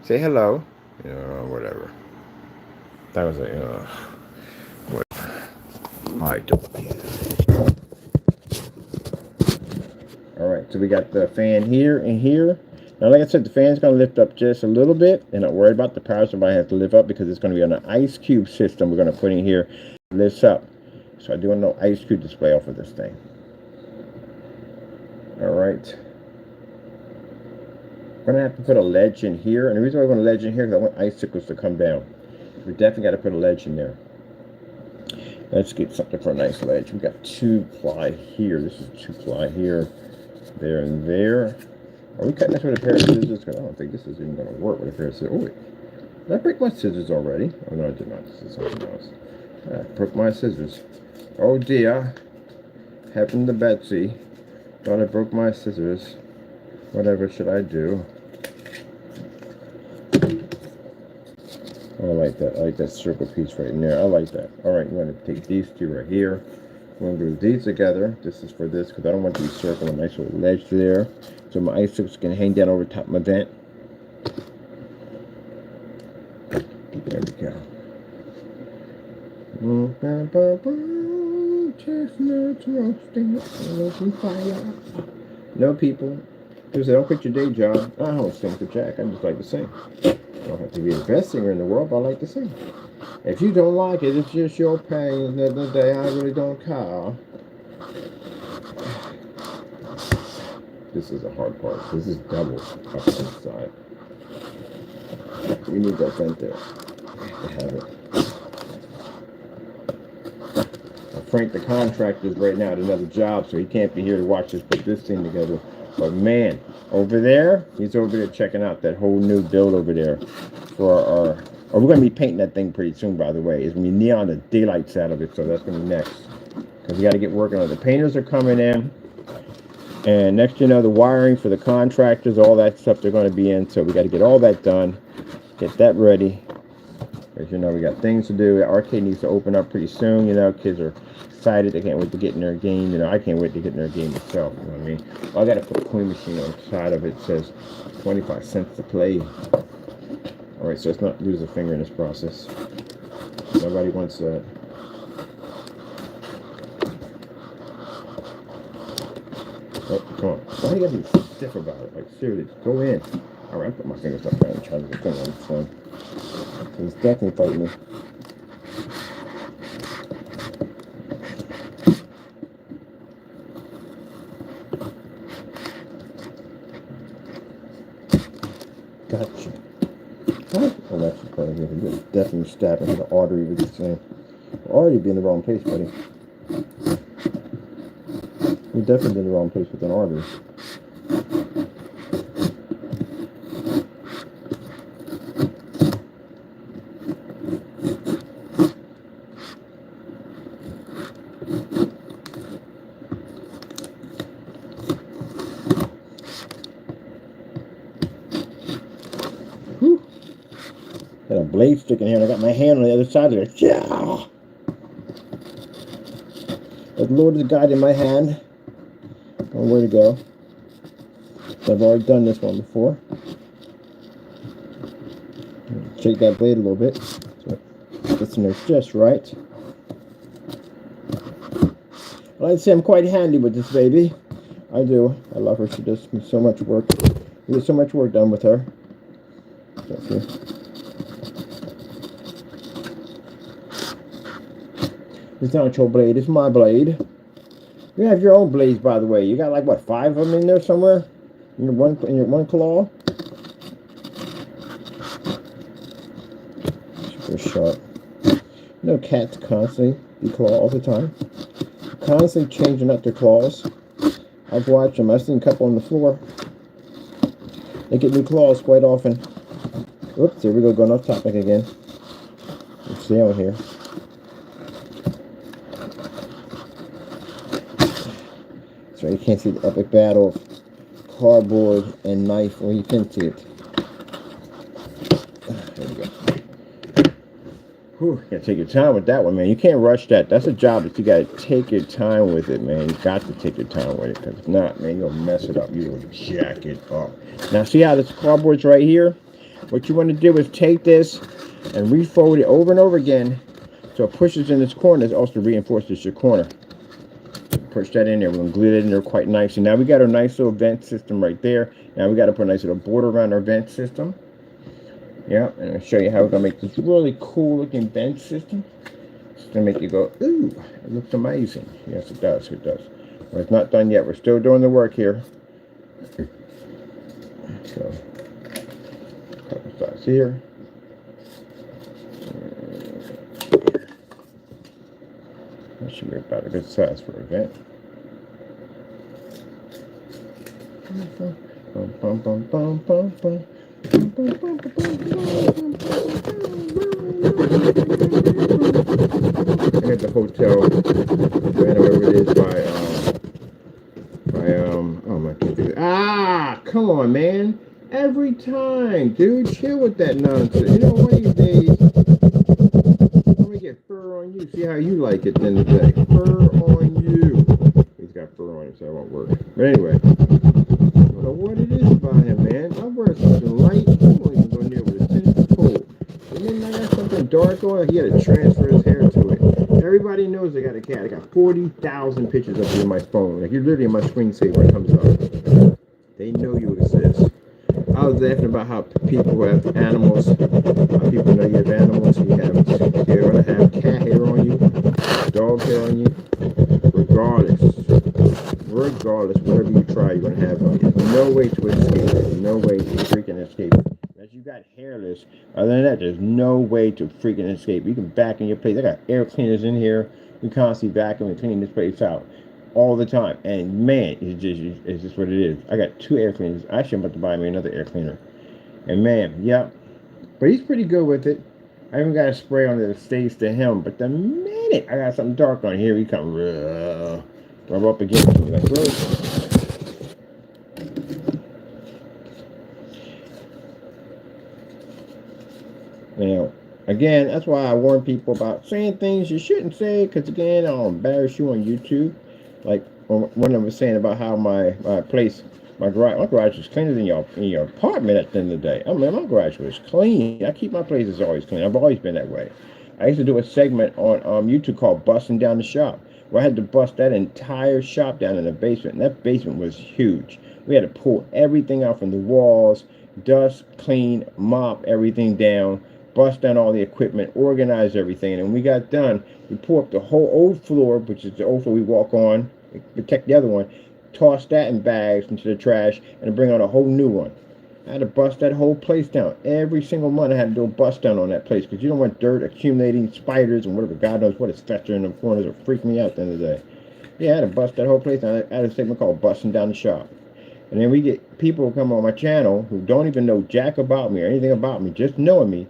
Say hello. Whatever. That was a, what? I don't care. Alright, so we got the fan here and here. Now, like I said, the fan's going to lift up just a little bit. And not worried about the power supply has to lift up because it's going to be on an ice cube system we're going to put in here. It lifts up. So I do a no ice cube display off of this thing. Alright. I'm going to have to put a ledge in here. And the reason why I want a ledge in here is I want icicles to come down. We definitely got to put a ledge in there. Let's get something for a nice ledge. We got 2-ply here. This is 2-ply here. There and there. Are we cutting this with a pair of scissors? Because I don't think this is even going to work with a pair of scissors. Oh, wait. Did I break my scissors already? Oh, no, I did not. This is something else. I broke my scissors. Oh, dear. Happened to Betsy. Thought I broke my scissors. Whatever should I do? Oh, I like that. I like that circle piece right in there. I like that. All right, I'm going to take these two right here. I'm going to glue these together. This is for this because I don't want to be circling a nice little ledge there. So my icicles can hang down over top of my vent. There we go. Chestnuts roasting on open fire. No, people. People say, don't quit your day job. I don't sing for Jack. I just like to sing. I don't have to be the best singer in the world, but I like to sing. If you don't like it, it's just your pain. At the end of the day, I really don't care. This is a hard part. This is double up inside. We need that vent there to have it. Frank the contractor is right now at another job, so he can't be here to watch us put this thing together. But man, over there, he's over there checking out that whole new build over there for our. Oh, we're going to be painting that thing pretty soon, by the way. It's going to be neon the daylights out of it, so that's going to be next. Because we got to get working on it. The painters are coming in. And next you know, the wiring for the contractors, all that stuff they're going to be in. So we got to get all that done. Get that ready. As you know, we got things to do. The arcade needs to open up pretty soon. You know, kids are excited. They can't wait to get in their game. You know, I can't wait to get in their game myself. You know what I mean? Well, I got to put a coin machine on the side of it. It says 25 cents to play. All right, so let's not lose a finger in this process. Nobody wants that. Oh, come on. Why do you gotta be stiff about it? Like, seriously, go in. All right, I put my fingers up there and try to get the thing on this one. He's definitely fighting me. Gotcha. Oh, that's part of it. You're definitely stabbing the artery with this thing. Already be in the wrong place, buddy. You're definitely in the wrong place with an artery. Whew. Got a blade stick in here and I got my hand on the other side of it. Yeah! The Lord is God in my hand. Oh, where to go? I've already done this one before. Shake that blade a little bit so it gets in there just right. I like to say I'm quite handy with this baby. I do. I love her. She does so much work. We get so much work done with her. Okay. It's not your blade. It's my blade. You have your own blades, by the way. You got like what, 5 of them in there somewhere? In your one claw. Super sharp. No cats constantly declaw all the time. Constantly changing up their claws. I've watched them. I've seen a couple on the floor. They get new claws quite often. Oops, here we go, going off topic again. Let's stay on here. So you can't see the epic battle of cardboard and knife, or you can see it. There we go. Whew, you gotta take your time with that one, man. You can't rush that. That's a job that you gotta take your time with it, man. You got to take your time with it, because if not, man, you'll mess it up. You'll jack it up. Now, see how this cardboard's right here? What you want to do is take this and refold it over and over again so it pushes in this corner. It also reinforces your corner. Push that in there. We're going to glue that in there quite nicely. Now we got our nice little vent system right there. Now we got to put a nice little border around our vent system. Yeah, and I'll show you how we're going to make this really cool looking vent system. It's going to make you go, ooh, it looks amazing. Yes, it does. It does. Well, it's not done yet. We're still doing the work here. So, couple sides here. That should be about a good size for a vent. I'm at the hotel, wherever it is oh my goodness. Ah, come on, man. Every time, dude, chill with that nonsense. You know, one of these days, I'm gonna get fur on you. See how you like it then today. Fur on you. He's got fur on him, so it won't work. But anyway, I don't know what it is about him, man. I wear something light. He won't even go near with a 10-foot pole. And then I got something dark on. He had to transfer his hair to it. Everybody knows I got a cat. I got 40,000 pictures of you in my phone. Like, you're literally in my screensaver when it comes up. They know you exist. I was laughing about how people have animals. How people know you have animals. You're going to have cat hair on you, dog hair on you. Regardless, whatever you try, you're going to have on you. There's no way to escape it. There's no way to freaking escape it. As you got hairless, other than that, there's no way to freaking escape. You can vacuum your place. I got air cleaners in here. We constantly vacuum and clean this place out all the time. And man, it's just what it is. I got 2 air cleaners. Actually, I'm about to buy me another air cleaner. And man, yeah. But he's pretty good with it. I even got a spray on that stays to him. But the minute I got something dark on here, he come rub up against me. Like, really? Now, again, that's why I warn people about saying things you shouldn't say, because again, I'll embarrass you on YouTube. Like when I was saying about how my garage was cleaner than your apartment at the end of the day. I mean, my garage was clean. I keep my places always clean. I've always been that way. I used to do a segment on YouTube called Busting Down the Shop, where I had to bust that entire shop down in the basement. And that basement was huge. We had to pull everything out from the walls, dust, clean, mop everything down, bust down all the equipment, organize everything. And when we got done, we pull up the whole old floor, which is the old floor we walk on, protect the other one, toss that in bags into the trash, and bring out a whole new one. I had to bust that whole place down. Every single month I had to do a bust down on that place, because you don't want dirt accumulating, spiders, and whatever, God knows what is festering in the corners or freak me out at the end of the day. Yeah, I had to bust that whole place down. I had a segment called Busting Down the Shop. And then we get people who come on my channel who don't even know jack about me or anything about me, just knowing me,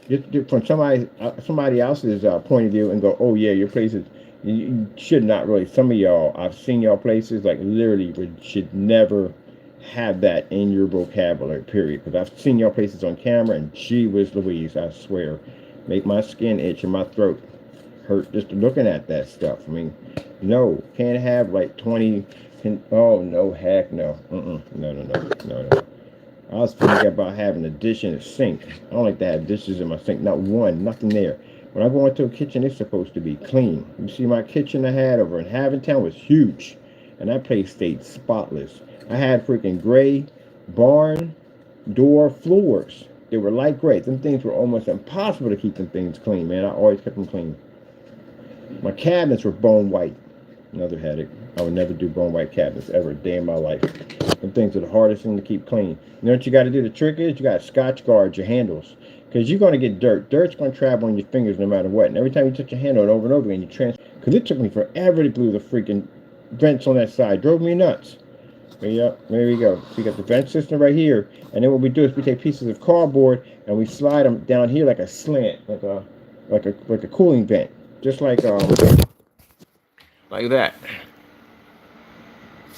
just from somebody else's point of view, and go, oh yeah, your place is, you should not really, some of y'all, I've seen y'all places, like literally should never have that in your vocabulary, period. Because I've seen y'all places on camera, and gee whiz Louise, I swear, make my skin itch and my throat hurt just looking at that stuff. I mean, no, can't have like 20, oh no, heck no, no. I was thinking about having a dish in a sink. I don't like to have dishes in my sink. Not one, nothing there. When I go into a kitchen, it's supposed to be clean. You see, my kitchen I had over in Havontown was huge, and that place stayed spotless. I had freaking gray barn door floors. They were light gray. Them things were almost impossible to keep them things clean, man. I always kept them clean. My cabinets were bone white. Another headache. I would never do bone white cabinets ever a day in my life. Them things are the hardest thing to keep clean. You know what you got to do? The trick is you got to Scotch guard your handles. Because you're going to get dirt. Dirt's going to travel on your fingers no matter what. And every time you touch your handle over and over again, you transfer. Because it took me forever to glue the freaking vents on that side. Drove me nuts. Yep, there we go. So you got the vent system right here. And then what we do is we take pieces of cardboard and we slide them down here like a slant. Like a cooling vent. Just like that.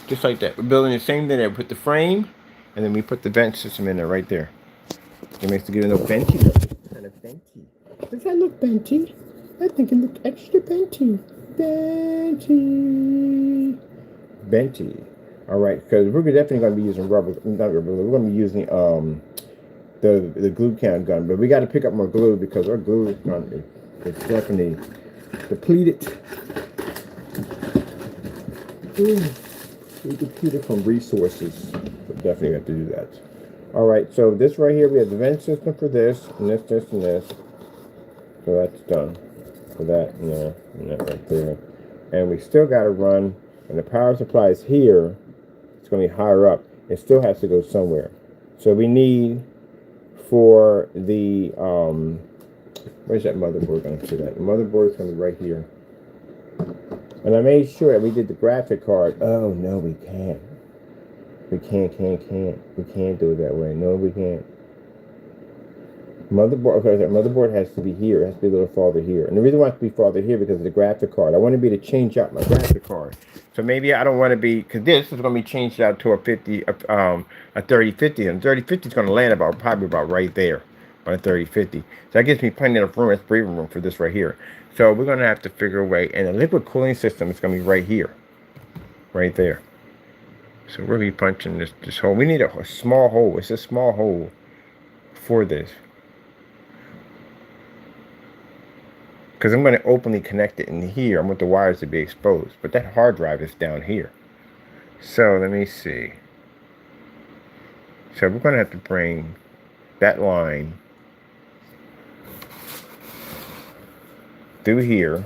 Just like that. We're building the same thing there. We put the frame, and then we put the vent system in there right there. It makes it get a little venti look. Kind of venti. Does that look venti? I think it looks extra venti. Venti. Venti. All right, because we're definitely going to be using rubber. Not rubber. We're going to be using the glue can gun, but we got to pick up more glue because our glue gun is definitely depleted. We depleted from resources. But definitely have to do that. All right, so this right here, we have the vent system for this, and this, and this. So that's done. For that, and that right there. And we still got to run, and the power supply is here. It's going to be higher up. It still has to go somewhere. So we need for the, where's that motherboard going to sit at? The motherboard is going to be right here. And I made sure that we did the graphic card. Oh, no, we can't. We can't. We can't do it that way. No, we can't. Motherboard, okay, that motherboard has to be here. It has to be a little farther here. And the reason why it has to be farther here because of the graphic card. I want to be to change out my graphic card. So maybe I don't want to be, because this is going to be changed out to a 3050. And 3050 is going to land probably about right there on a 3050. So that gives me plenty of room. It's breathing room for this right here. So we're going to have to figure a way. And the liquid cooling system is going to be right here. Right there. So we're going to be punching this hole. We need a small hole. It's a small hole for this. Because I'm going to openly connect it in here. I want the wires to be exposed. But that hard drive is down here. So let me see. So we're going to have to bring that line through here.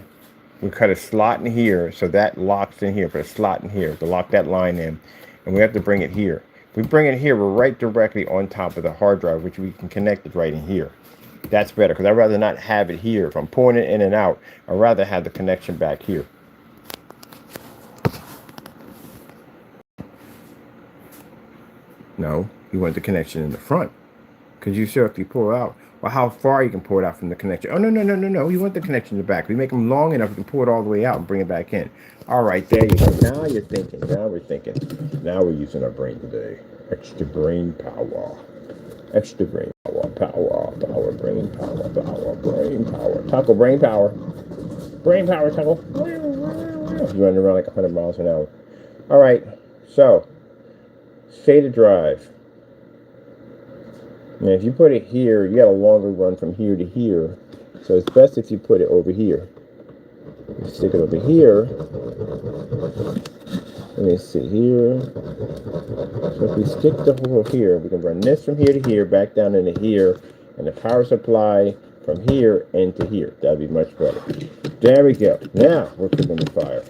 We cut a slot in here, so that locks in here. Put a slot in here to lock that line in. And we have to bring it here. If we bring it here, we're right directly on top of the hard drive, which we can connect it right in here. That's better, because I'd rather not have it here. If I'm pulling it in and out, I'd rather have the connection back here. No, you want the connection in the front. Because you sure if you pull it out, well, how far you can pull it out from the connection. Oh, no. You want the connection in the back. We make them long enough, we can pull it all the way out and bring it back in. All right, there you go. Now you're thinking. Now we're thinking. Now we're using our brain today. Extra brain power. Extra brain power. Brain power. Taco, brain power. Brain power, Taco. You're running around like 100 miles an hour. All right, so SATA drive. Now, if you put it here, you got a longer run from here to here. So it's best if you put it over here. You stick it over here. Let me see here. So if we stick the hole here, we can run this from here to here, back down into here, and the power supply from here into here. That'd be much better. There we go. Now we're cooking the fire.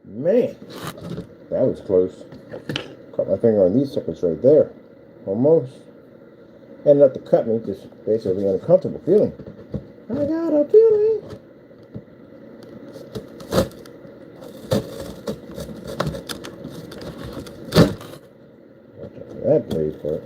Man, that was close. Caught my finger on these suckers right there. Almost. And not to cut me, just basically uncomfortable feeling. I got a feeling. That blade for it.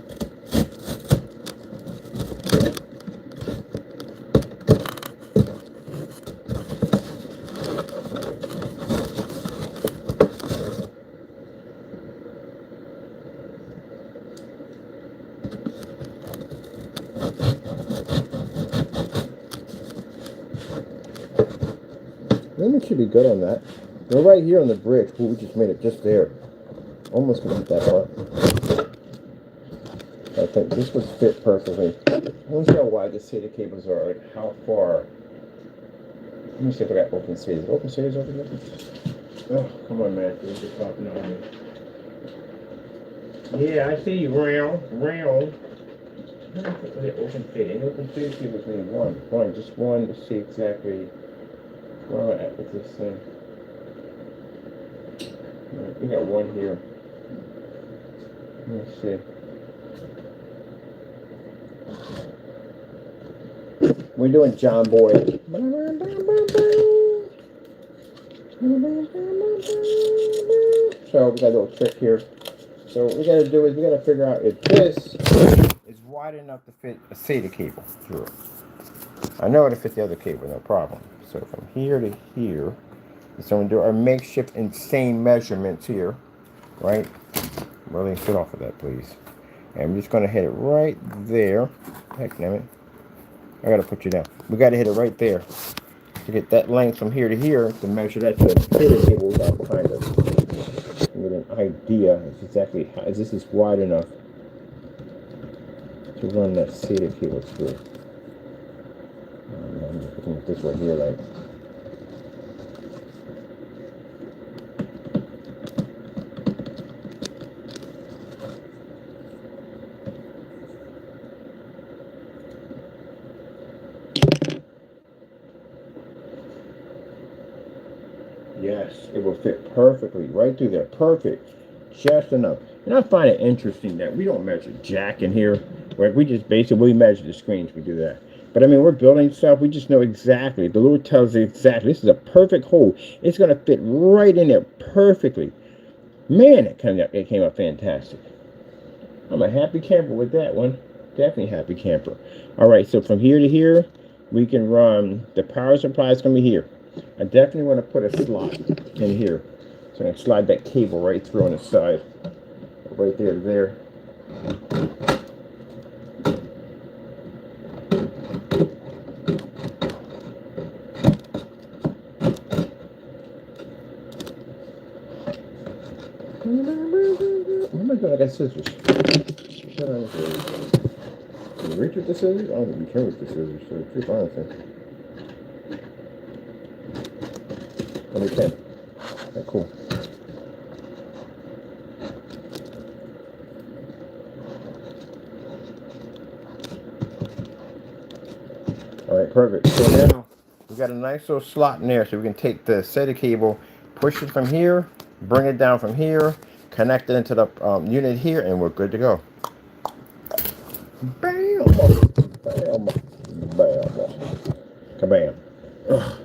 Limit should be good on that. We're right here on the bridge. We just made it just there. Almost gonna hit that part. I think this would fit perfectly. I don't know how wide the SATA cables are, like how far. Let me see if I got open series. Open series over there? Oh, come on, man. You're just popping on me. Yeah, I see you. Round. Open series. Open series cables need one. Just one to see exactly where I'm at with this thing. Right, we got one here. Let's see. We're doing John Boy. So we got a little trick here. So what we got to do is we got to figure out if this is wide enough to fit a SATA cable through it. I know it'll fit the other cable, no problem. So from here to here, so we're going to do our makeshift insane measurements here, right? Really sit off of that, please. And I'm just going to hit it right there. Heck, damn it. I got to put you down. We got to hit it right there to get that length from here to here to measure that to the SATA cable we got behind us. With an idea of exactly how this is wide enough to run that SATA cable through. I'm just looking at this right here, like. Yes, it will fit perfectly right through there. Perfect. Just enough. And I find it interesting that we don't measure jack in here. Right? We just basically measure the screens. We do that. But I mean, we're building stuff. We just know exactly. The Lord tells us exactly. This is a perfect hole. It's going to fit right in there perfectly. Man, it came out fantastic. I'm a happy camper with that one. Definitely happy camper. All right, so from here to here, we can run. The power supply is going to be here. I definitely want to put a slot in here. So I can slide that cable right through on the side. Right there to there. What am I doing? I got scissors. Can you reach with the scissors? I don't think you can with the scissors, so it's pretty fine. Let me can. Okay, cool. Alright, perfect. So now we got a nice little slot in there so we can take the SATA cable, push it from here, bring it down from here, connect it into the unit here, and we're good to go. Bam! Bam! Bam! Kabam. Ugh.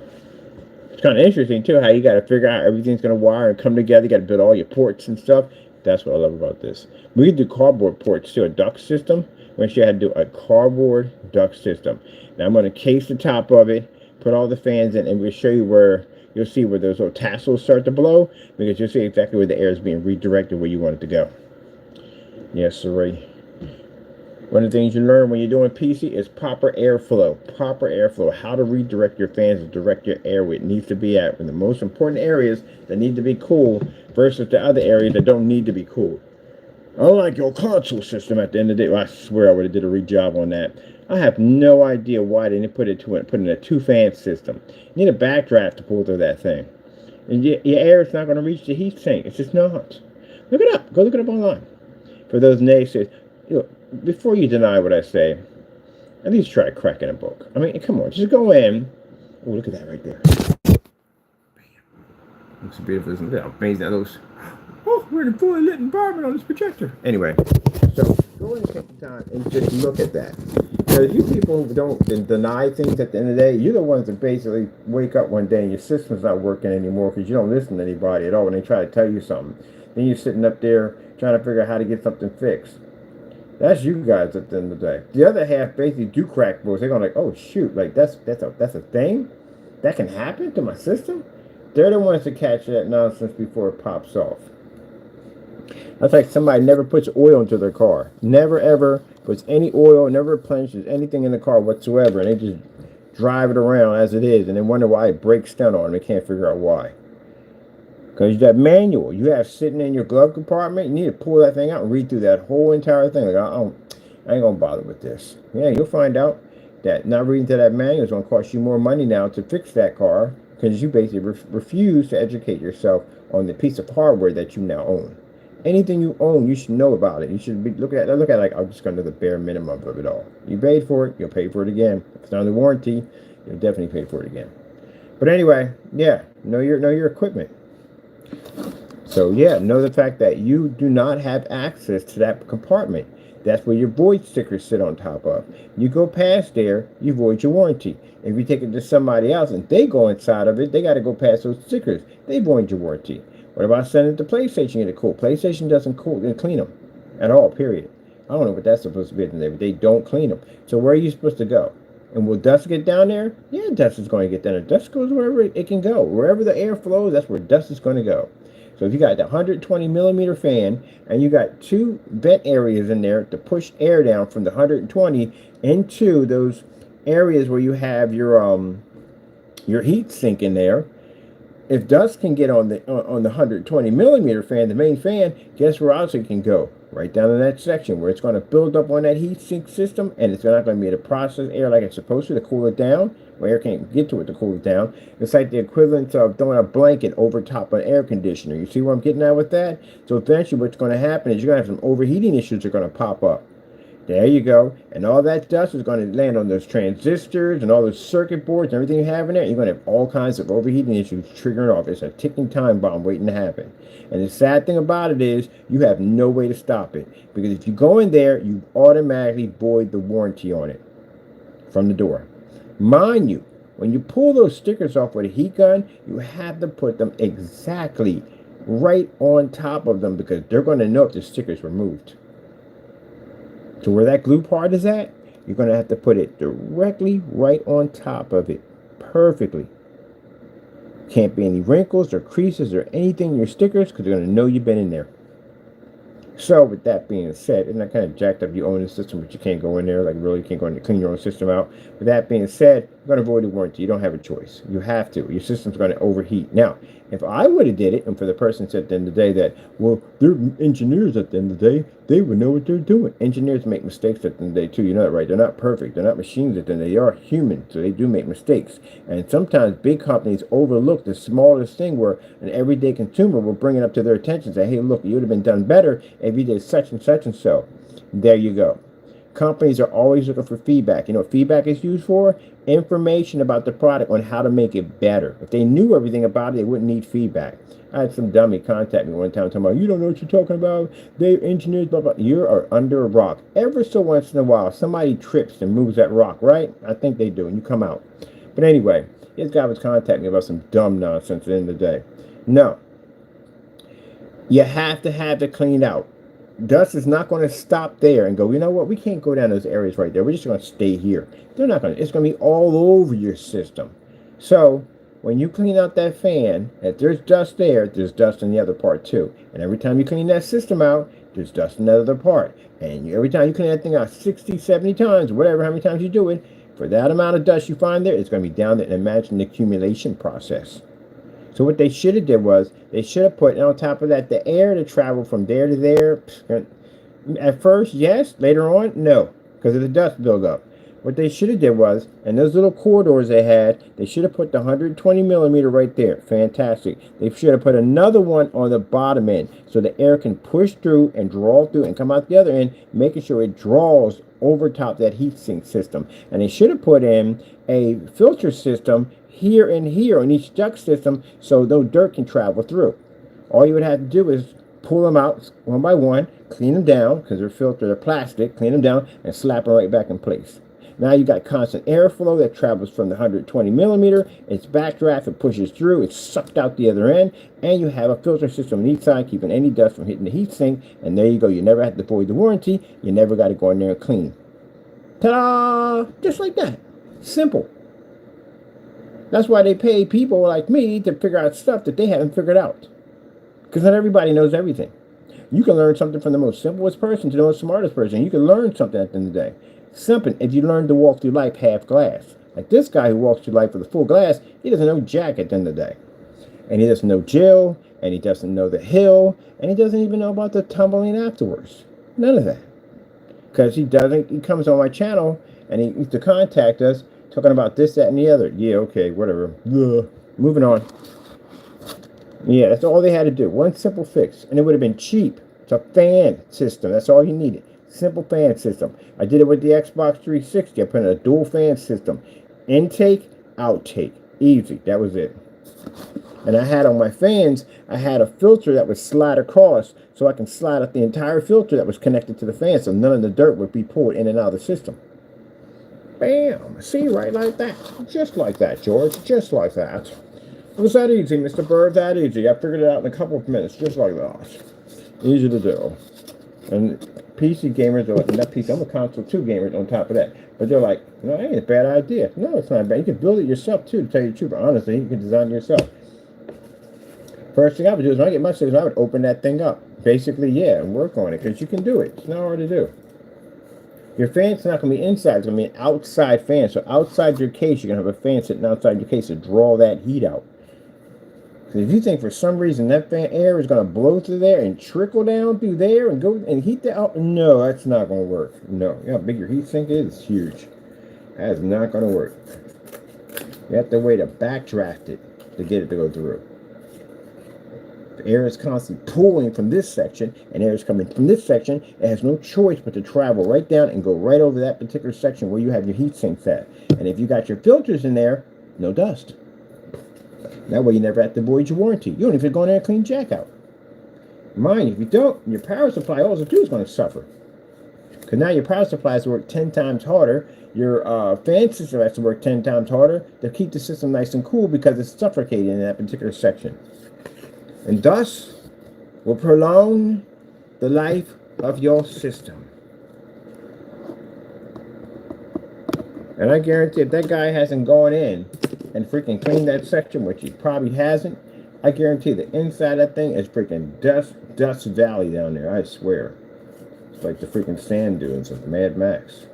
It's kind of interesting too how you got to figure out everything's going to wire and come together. You got to build all your ports and stuff. That's what I love about this. We can do cardboard ports too, a duct system. We're sure how to do a cardboard duct system. Now I'm going to case the top of it, put all the fans in, and we'll show you where you'll see where those little tassels start to blow, because you'll see exactly where the air is being redirected where you want it to go. Yes, sirree. One of the things you learn when you're doing PC is proper airflow. Proper airflow. How to redirect your fans to direct your air where it needs to be at. In the most important areas that need to be cool versus the other areas that don't need to be cool. Unlike your console system at the end of the day. Well, I swear I would have did a rejob on that. I have no idea why they didn't put in a 2-fan system. You need a backdraft to pull through that thing. And your air is not going to reach the heat sink. It's just not. Look it up. Go look it up online. For those naysayers. Before you deny what I say, at least try cracking a book. I mean, come on, just go in. Oh, look at that right there. Looks beautiful, isn't it? How amazing that looks. Oh, we're in a fully lit environment on this projector. Anyway, so go in and take the time and just look at that. Because you people who don't deny things at the end of the day, you're the ones that basically wake up one day and your system's not working anymore because you don't listen to anybody at all when they try to tell you something. Then you're sitting up there trying to figure out how to get something fixed. That's you guys at the end of the day. The other half basically do crack boards. They're going like, oh shoot, like that's a thing? That can happen to my system? They're the ones to catch that nonsense before it pops off. That's like somebody never puts oil into their car. Never ever puts any oil, never replenishes anything in the car whatsoever, and they just drive it around as it is, and then wonder why it breaks down on them. They can't figure out why. Because that manual you have sitting in your glove compartment, you need to pull that thing out and read through that whole entire thing. Like, I ain't gonna bother with this. Yeah, you'll find out that not reading through that manual is gonna cost you more money now to fix that car because you basically refuse to educate yourself on the piece of hardware that you now own. Anything you own, you should know about it. You should be look at it like I'm just gonna do the bare minimum of it all. You paid for it, you'll pay for it again. If it's under warranty, you'll definitely pay for it again. But anyway, yeah, know your equipment. So yeah, know the fact that you do not have access to that compartment. That's where your void stickers sit on top of. You go past there, you void your warranty. If you take it to somebody else and they go inside of it, they got to go past those stickers. They void your warranty. What about sending it to PlayStation to get it cool? PlayStation doesn't clean them at all, period. I don't know what that's supposed to be today, but they don't clean them. So where are you supposed to go? And will dust get down there? Yeah, dust is going to get down there. Dust goes wherever it can go. Wherever the air flows, that's where dust is going to go. So if you got the 120 millimeter fan and you got two vent areas in there to push air down from the 120 into those areas where you have your heat sink in there, if dust can get on the 120 millimeter fan, the main fan, guess where else it can go? Right down in that section where it's going to build up on that heat sink system, and it's not going to be able to process air like it's supposed to cool it down. Well, air can't get to it to cool it down. It's like the equivalent of throwing a blanket over top of an air conditioner. You see where I'm getting at with that? So eventually what's going to happen is you're going to have some overheating issues that are going to pop up. There you go. And all that dust is going to land on those transistors and all those circuit boards and everything you have in there. You're going to have all kinds of overheating issues triggering off. It's a ticking time bomb waiting to happen. And the sad thing about it is you have no way to stop it. Because if you go in there, you automatically void the warranty on it from the door. Mind you, when you pull those stickers off with a heat gun, you have to put them exactly right on top of them because they're going to know if the stickers were moved. So where that glue part is at, you're going to have to put it directly right on top of it. Perfectly. Can't be any wrinkles or creases or anything in your stickers because they're going to know you've been in there. So with that being said, isn't that kind of jacked up? You own the system, but you can't go in there. Like really, you can't go in and clean your own system out. With that being said, you're going to avoid the warranty. You don't have a choice. You have to. Your system's going to overheat. Now, if I would have did it, and for the person said at the end of the day that, well, they're engineers at the end of the day, they would know what they're doing. Engineers make mistakes at the end of the day too. You know that, right? They're not perfect. They're not machines at the end of the day. They are human, so they do make mistakes. And sometimes big companies overlook the smallest thing where an everyday consumer will bring it up to their attention and say, hey, look, you would have been done better if you did such and such and so. There you go. Companies are always looking for feedback. You know what feedback is used for? Information about the product on how to make it better. If they knew everything about it, they wouldn't need feedback. I had some dummy contact me one time talking about, you don't know what you're talking about. They're engineers, blah, blah. You are under a rock. Ever so once in a while, somebody trips and moves that rock, right? I think they do, and you come out. But anyway, this guy was contacting me about some dumb nonsense at the end of the day. No. You have to have it cleaned out. Dust is not going to stop there and go, you know what, we can't go down those areas right there. We're just going to stay here. They're not going to. It's going to be all over your system. So when you clean out that fan, if there's dust there, there's dust in the other part too. And every time you clean that system out, there's dust in the other part. And every time you clean that thing out 60, 70 times, whatever, how many times you do it, for that amount of dust you find there, it's going to be down there. And imagine the accumulation process. So what they should have did was, they should have put on top of that the air to travel from there to there. At first, yes. Later on, no. Because of the dust buildup. What they should have did was, and those little corridors they had, they should have put the 120 millimeter right there. Fantastic. They should have put another one on the bottom end so the air can push through and draw through and come out the other end, making sure it draws over top that heat sink system. And they should have put in a filter system here and here on each duct system so no dirt can travel through. All you would have to do is pull them out one by one, clean them down because they're filtered, they're plastic, clean them down and slap them right back in place. Now you got constant airflow that travels from the 120 millimeter. It's backdraft, it pushes through, it's sucked out the other end, and you have a filter system on each side keeping any dust from hitting the heat sink. And there you go. You never have to void the warranty. You never got to go in there and clean. Ta-da! Just like that. Simple. That's why they pay people like me to figure out stuff that they haven't figured out. Because not everybody knows everything. You can learn something from the most simplest person to the most smartest person. You can learn something at the end of the day. Simple. If you learn to walk through life half glass. Like this guy who walks through life with a full glass, he doesn't know jack at the end of the day. And he doesn't know Jill, and he doesn't know the hill, and he doesn't even know about the tumbling afterwards. None of that. Because he doesn't, he comes on my channel, and he used to contact us, talking about this, that, and the other. Yeah, okay, whatever. Ugh. Moving on. Yeah, that's all they had to do. One simple fix. And it would have been cheap. It's a fan system. That's all you needed. Simple fan system. I did it with the Xbox 360. I put in a dual fan system. Intake, outtake. Easy. That was it. And I had on my fans, I had a filter that would slide across, so I can slide up the entire filter that was connected to the fan, so none of the dirt would be pulled in and out of the system. Bam! See, right like that. Just like that, George. Just like that. It was that easy, Mr. Bird, that easy. I figured it out in a couple of minutes, just like that. Easy to do. And PC gamers are like, not PC, I'm a console 2 gamer on top of that. But they're like, no, that ain't a bad idea. No, it's not bad. You can build it yourself, too, to tell you the truth. But honestly, you can design it yourself. First thing I would do is when I get my system, I would open that thing up. Basically, yeah, and work on it, because you can do it. It's not hard to do. Your fan's not going to be inside. It's going to be an outside fan. So outside your case, you're going to have a fan sitting outside your case to draw that heat out. So if you think for some reason that fan air is going to blow through there and trickle down through there and go and heat that out, no, that's not going to work. No, you know how big your heat sink is? It's huge. That is not going to work. You have to wait to backdraft it to get it to go through. The air is constantly pulling from this section, and air is coming from this section. It has no choice but to travel right down and go right over that particular section where you have your heat sinks at. And if you got your filters in there, no dust. That way you never have to void your warranty. You don't even go in there and clean jack out. Mind you, if you don't, your power supply, all it do is going to suffer. Because now your power supply has to work 10 times harder. Your fan system has to work 10 times harder to keep the system nice and cool because it's suffocating in that particular section. And thus will prolong the life of your system. And I guarantee if that guy hasn't gone in and freaking cleaned that section, which he probably hasn't, I guarantee the inside of that thing is freaking dust valley down there. I swear. It's like the freaking sand dunes of Mad Max.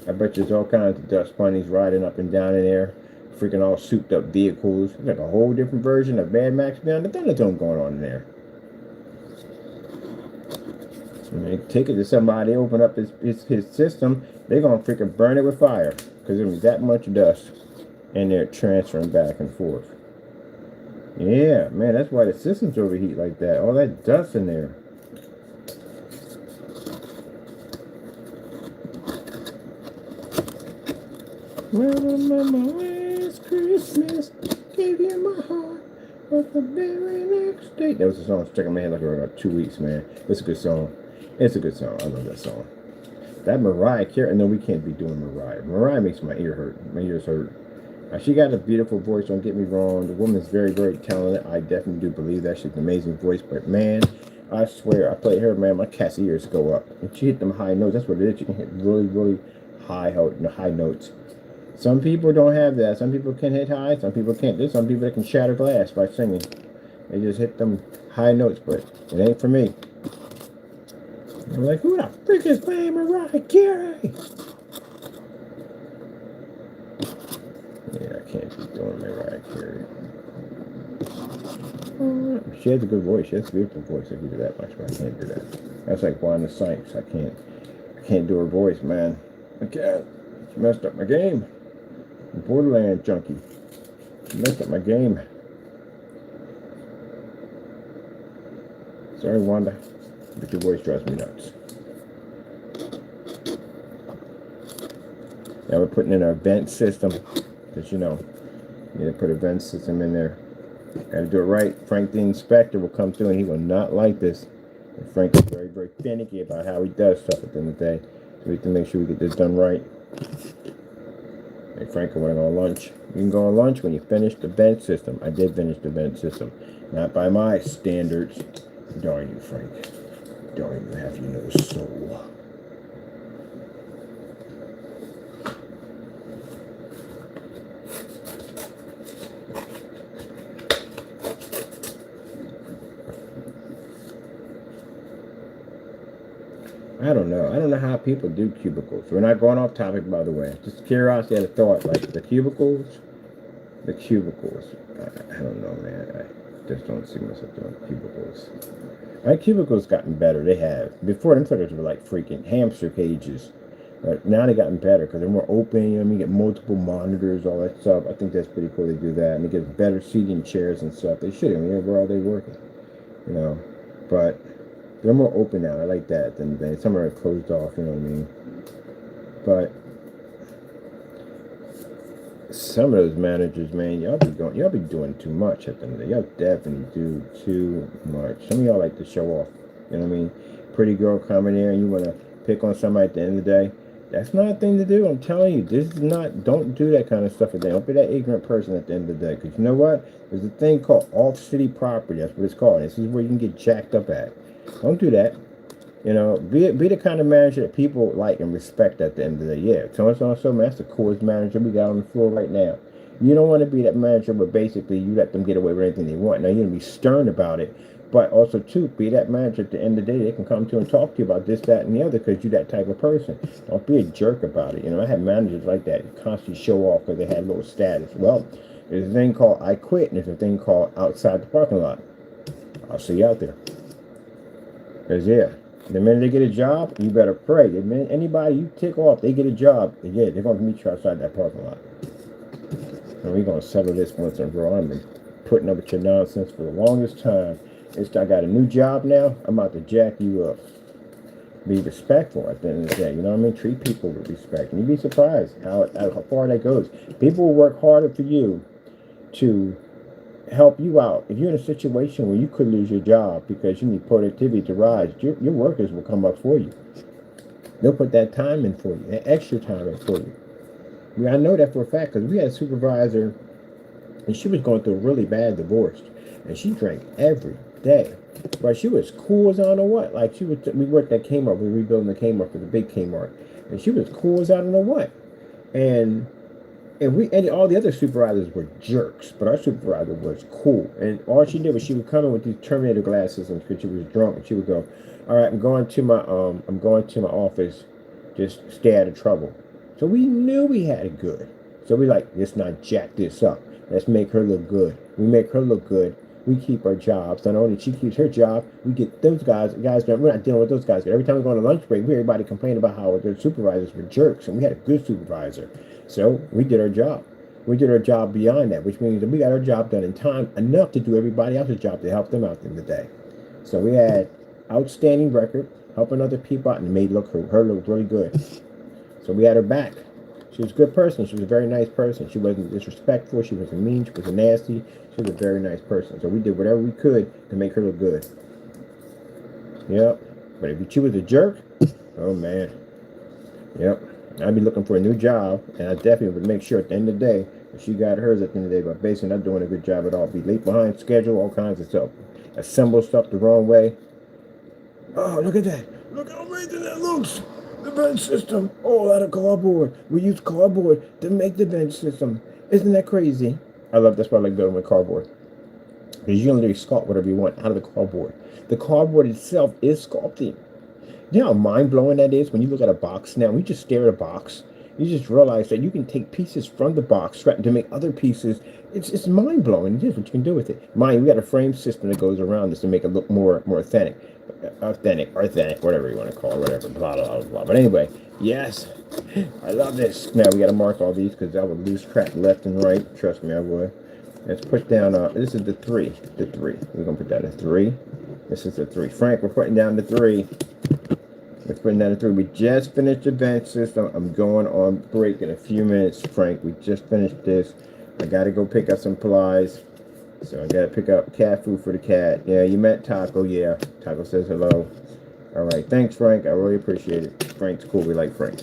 I bet there's all kinds of dust bunnies riding up and down in there. Freaking all souped up vehicles. It's like a whole different version of Mad Max Beyond the Thunderdome going on in there. When they take it to somebody, open up his system, they're going to freaking burn it with fire. Because there's that much dust in there transferring back and forth. Yeah, man, that's why the systems overheat like that. All that dust in there. Mama, last Christmas, gave you my heart, but the very next day. That was a song stuck in my head like for about 2 weeks, man. It's a good song. It's a good song. I love that song. That Mariah Carey, no, we can't be doing Mariah. Mariah makes my ear hurt. My ears hurt. She got a beautiful voice, don't get me wrong. The woman's very, very talented. I definitely do believe that. She's an amazing voice. But, man, I swear, I played her, man, my cat's ears go up. And she hit them high notes. That's what it is. She can hit really, really high notes. Some people don't have that. Some people can hit high. Some people can't. There's some people that can shatter glass by singing. They just hit them high notes, but it ain't for me. I'm like, who the frick is playing Mariah Carey? Yeah, I can't be doing Mariah Carey. She has a good voice. She has a beautiful voice. I give you that much, but I can't do that. That's like Wanda Sykes. I can't do her voice, man. I can't. She messed up my game. Borderland junkie. She messed up my game. Sorry, Wanda, but your voice drives me nuts. Now we're putting in our vent system, because you know, you need to put a vent system in there. Gotta do it right. Frank the inspector will come through and he will not like this. And Frank is very, very finicky about how he does stuff at the end of the day. So we have to make sure we get this done right. Hey Frank, I want to go on lunch. You can go on lunch when you finish the vent system. I did finish the vent system. Not by my standards. Darn you, Frank. Don't even have you no soul. I don't know. I don't know how people do cubicles. We're not going off topic, by the way. Just curiosity, I had a thought. Like the cubicles. I don't know, man. I just don't see myself doing cubicles. My cubicles gotten better. They have. Before, them suckers were like freaking hamster cages. But now they gotten better because they're more open. You know what I mean? You get multiple monitors, all that stuff. I think that's pretty cool. They do that, and they get better seating chairs and stuff. They should. I mean, where are they working? You know, but they're more open now. I like that than some are closed off. You know what I mean? But some of those managers, man, y'all be doing too much at the end of the day. Y'all definitely do too much. Some of y'all like to show off. You know what I mean? Pretty girl coming in, and you want to pick on somebody at the end of the day. That's not a thing to do. I'm telling you, this is not. Don't do that kind of stuff at the end. Don't be that ignorant person at the end of the day. Because you know what? There's a thing called off-city property. That's what it's called. This is where you can get jacked up at. Don't do that. You know, be the kind of manager that people like and respect at the end of the day. Yeah, so man, that's the coolest manager we got on the floor right now. You don't want to be that manager where basically you let them get away with anything they want. Now, you're going to be stern about it, but also, too, be that manager at the end of the day. They can come to you and talk to you about this, that, and the other because you're that type of person. Don't be a jerk about it. You know, I had managers like that constantly show off because they had a little status. Well, there's a thing called I quit, and there's a thing called outside the parking lot. I'll see you out there. Because, yeah. The minute they get a job, you better pray. The minute anybody you tick off, they get a job, yeah, they're going to meet you outside that parking lot. And we're going to settle this once and for all. I've been putting up with your nonsense for the longest time. I got a new job now. I'm about to jack you up. Be respectful at the end of the day. You know what I mean? Treat people with respect. And you'd be surprised how far that goes. People will work harder for you to help you out. If you're in a situation where you could lose your job because you need productivity to rise, your workers will come up for you. They'll put that time in for you, that extra time in for you. I know that for a fact because we had a supervisor and she was going through a really bad divorce and she drank every day. But she was cool as I don't know what. Like we worked at Kmart, we were rebuilding the Kmart for the big Kmart. And she was cool as I don't know what. And all the other supervisors were jerks, but our supervisor was cool. And all she did was she would come in with these Terminator glasses, and because she was drunk, and she would go, "All right, I'm going to my office. Just stay out of trouble." So we knew we had it good. So we like, let's not jack this up. Let's make her look good. We make her look good. We keep our jobs. Not only she keeps her job, we get those guys. We're not dealing with those guys. Every time we go on a lunch break, everybody complained about how their supervisors were jerks, and we had a good supervisor. So we did our job. We did our job beyond that, which means that we got our job done in time enough to do everybody else's job to help them out in the day. So we had outstanding record, helping other people out, and made her look really good. So we had her back. She was a good person. She was a very nice person. She wasn't disrespectful. She wasn't mean. She wasn't nasty. She was a very nice person. So we did whatever we could to make her look good. Yep. But if she was a jerk, oh man. Yep. I'd be looking for a new job, and I definitely would make sure at the end of the day that she got hers at the end of the day, but basically not doing a good job at all. Be late behind schedule, all kinds of stuff. Assemble stuff the wrong way. Oh, look at that. Look how amazing that looks. The bench system, all out of cardboard. We use cardboard to make the bench system. Isn't that crazy? That's why I like building with cardboard. Because you can literally sculpt whatever you want out of the cardboard. The cardboard itself is sculpting. You know how mind-blowing that is when you look at a box now? We just stare at a box. You just realize that you can take pieces from the box to make other pieces. It's mind-blowing. It is what you can do with it. We got a frame system that goes around this to make it look more authentic. Authentic, whatever you want to call it, whatever, blah, blah, blah, blah. But anyway, yes, I love this. Now, we got to mark all these because I would lose track left and right. Trust me, I would. Let's push down, this is the 3. The 3. We're going to put down a 3. This is the 3. Frank, we're putting down the 3. We're putting down the 3. We just finished the bench system. I'm going on break in a few minutes, Frank. We just finished this. I got to go pick up some supplies. So I got to pick up cat food for the cat. Yeah, you met Taco. Yeah, Taco says hello. All right, thanks, Frank. I really appreciate it. Frank's cool. We like Frank.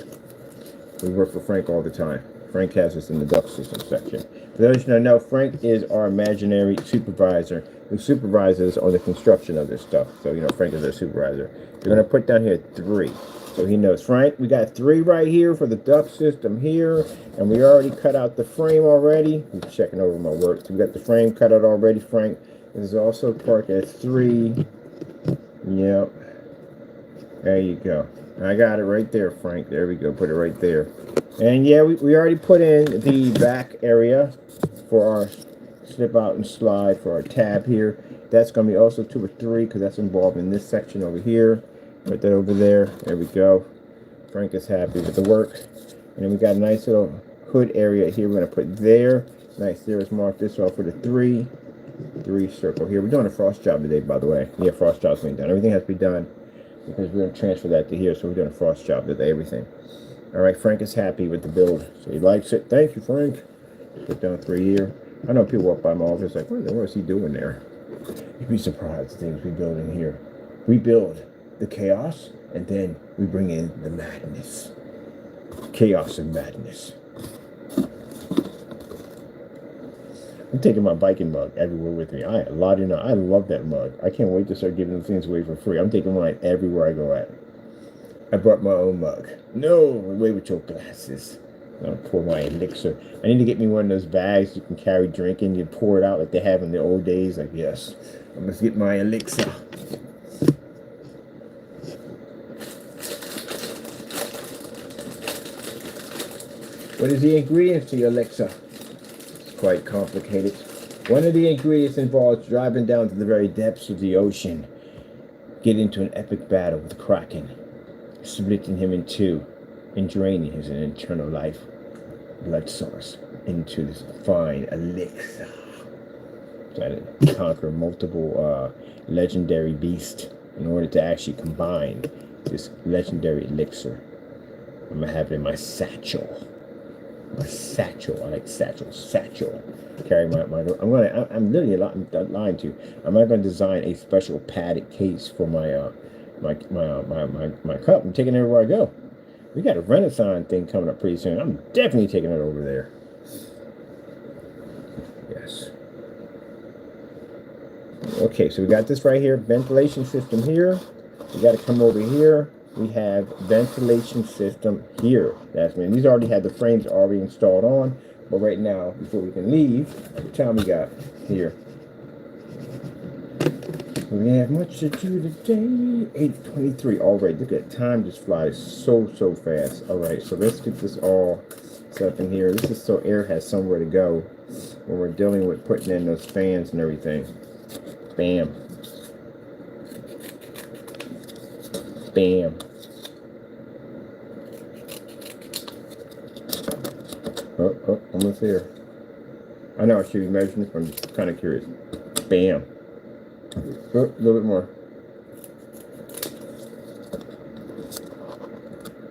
We work for Frank all the time. Frank has us in the duct system section. For those who don't know, Frank is our imaginary supervisor who supervises on the construction of this stuff. So, Frank is our supervisor. We're going to put down here 3. So he knows, Frank, we got 3 right here for the duct system here. And we already cut out the frame already. I'm checking over my work. So we got the frame cut out already, Frank. This is also parked at 3. Yep. There you go. I got it right there, Frank. There we go. Put it right there. And yeah, we already put in the back area for our slip out and slide for our tab here. That's going to be also 2 or 3 because that's involved in this section over here. Put that over there. There we go. Frank is happy with the work. And then we got a nice little hood area here. We're going to put there. Nice. There's mark this off with a 3 circle here. We're doing a frost job today, by the way. Yeah, frost job's being done. Everything has to be done because we're going to transfer that to here. So we're doing a frost job today, everything. All right, Frank is happy with the build. So he likes it. Thank you, Frank. Put down 3 here. I know people walk by my office like, what is he doing there? You'd be surprised the things we build in here. We build the chaos, and then we bring in the madness. Chaos and madness. I'm taking my biking mug everywhere with me. I love that mug. I can't wait to start giving them things away for free. I'm taking mine everywhere I go at. I brought my own mug. No, away with your glasses. I'll pour my elixir. I need to get me one of those bags you can carry drink in. You pour it out like they have in the old days. Like, yes, I must get my elixir. What is the ingredients to your elixir? It's quite complicated. One of the ingredients involves driving down to the very depths of the ocean, get into an epic battle with Kraken, splitting him in 2 and draining his internal life blood source into this fine elixir. Try to conquer multiple legendary beasts in order to actually combine this legendary elixir. I'm gonna have it in my satchel. My satchel. I like satchel. Satchel. Carry my I'm literally lying to you. I'm not gonna design a special padded case for my my cup. I'm taking it everywhere I go. We got a Renaissance thing coming up pretty soon. I'm definitely taking it over there. Yes. Okay, so we got this right here. Ventilation system here. We got to come over here. We have ventilation system here. That's me. These already had the frames already installed on. But right now, before we can leave, what time we got here? We have much to do today. 8:23 already. Look at time just flies so fast. All right, so let's get this all set up in here. This is so air has somewhere to go when we're dealing with putting in those fans and everything. Bam. Bam. Oh, almost there. I know I should be measuring this, but I'm just kind of curious. Bam. Oh, a little bit more.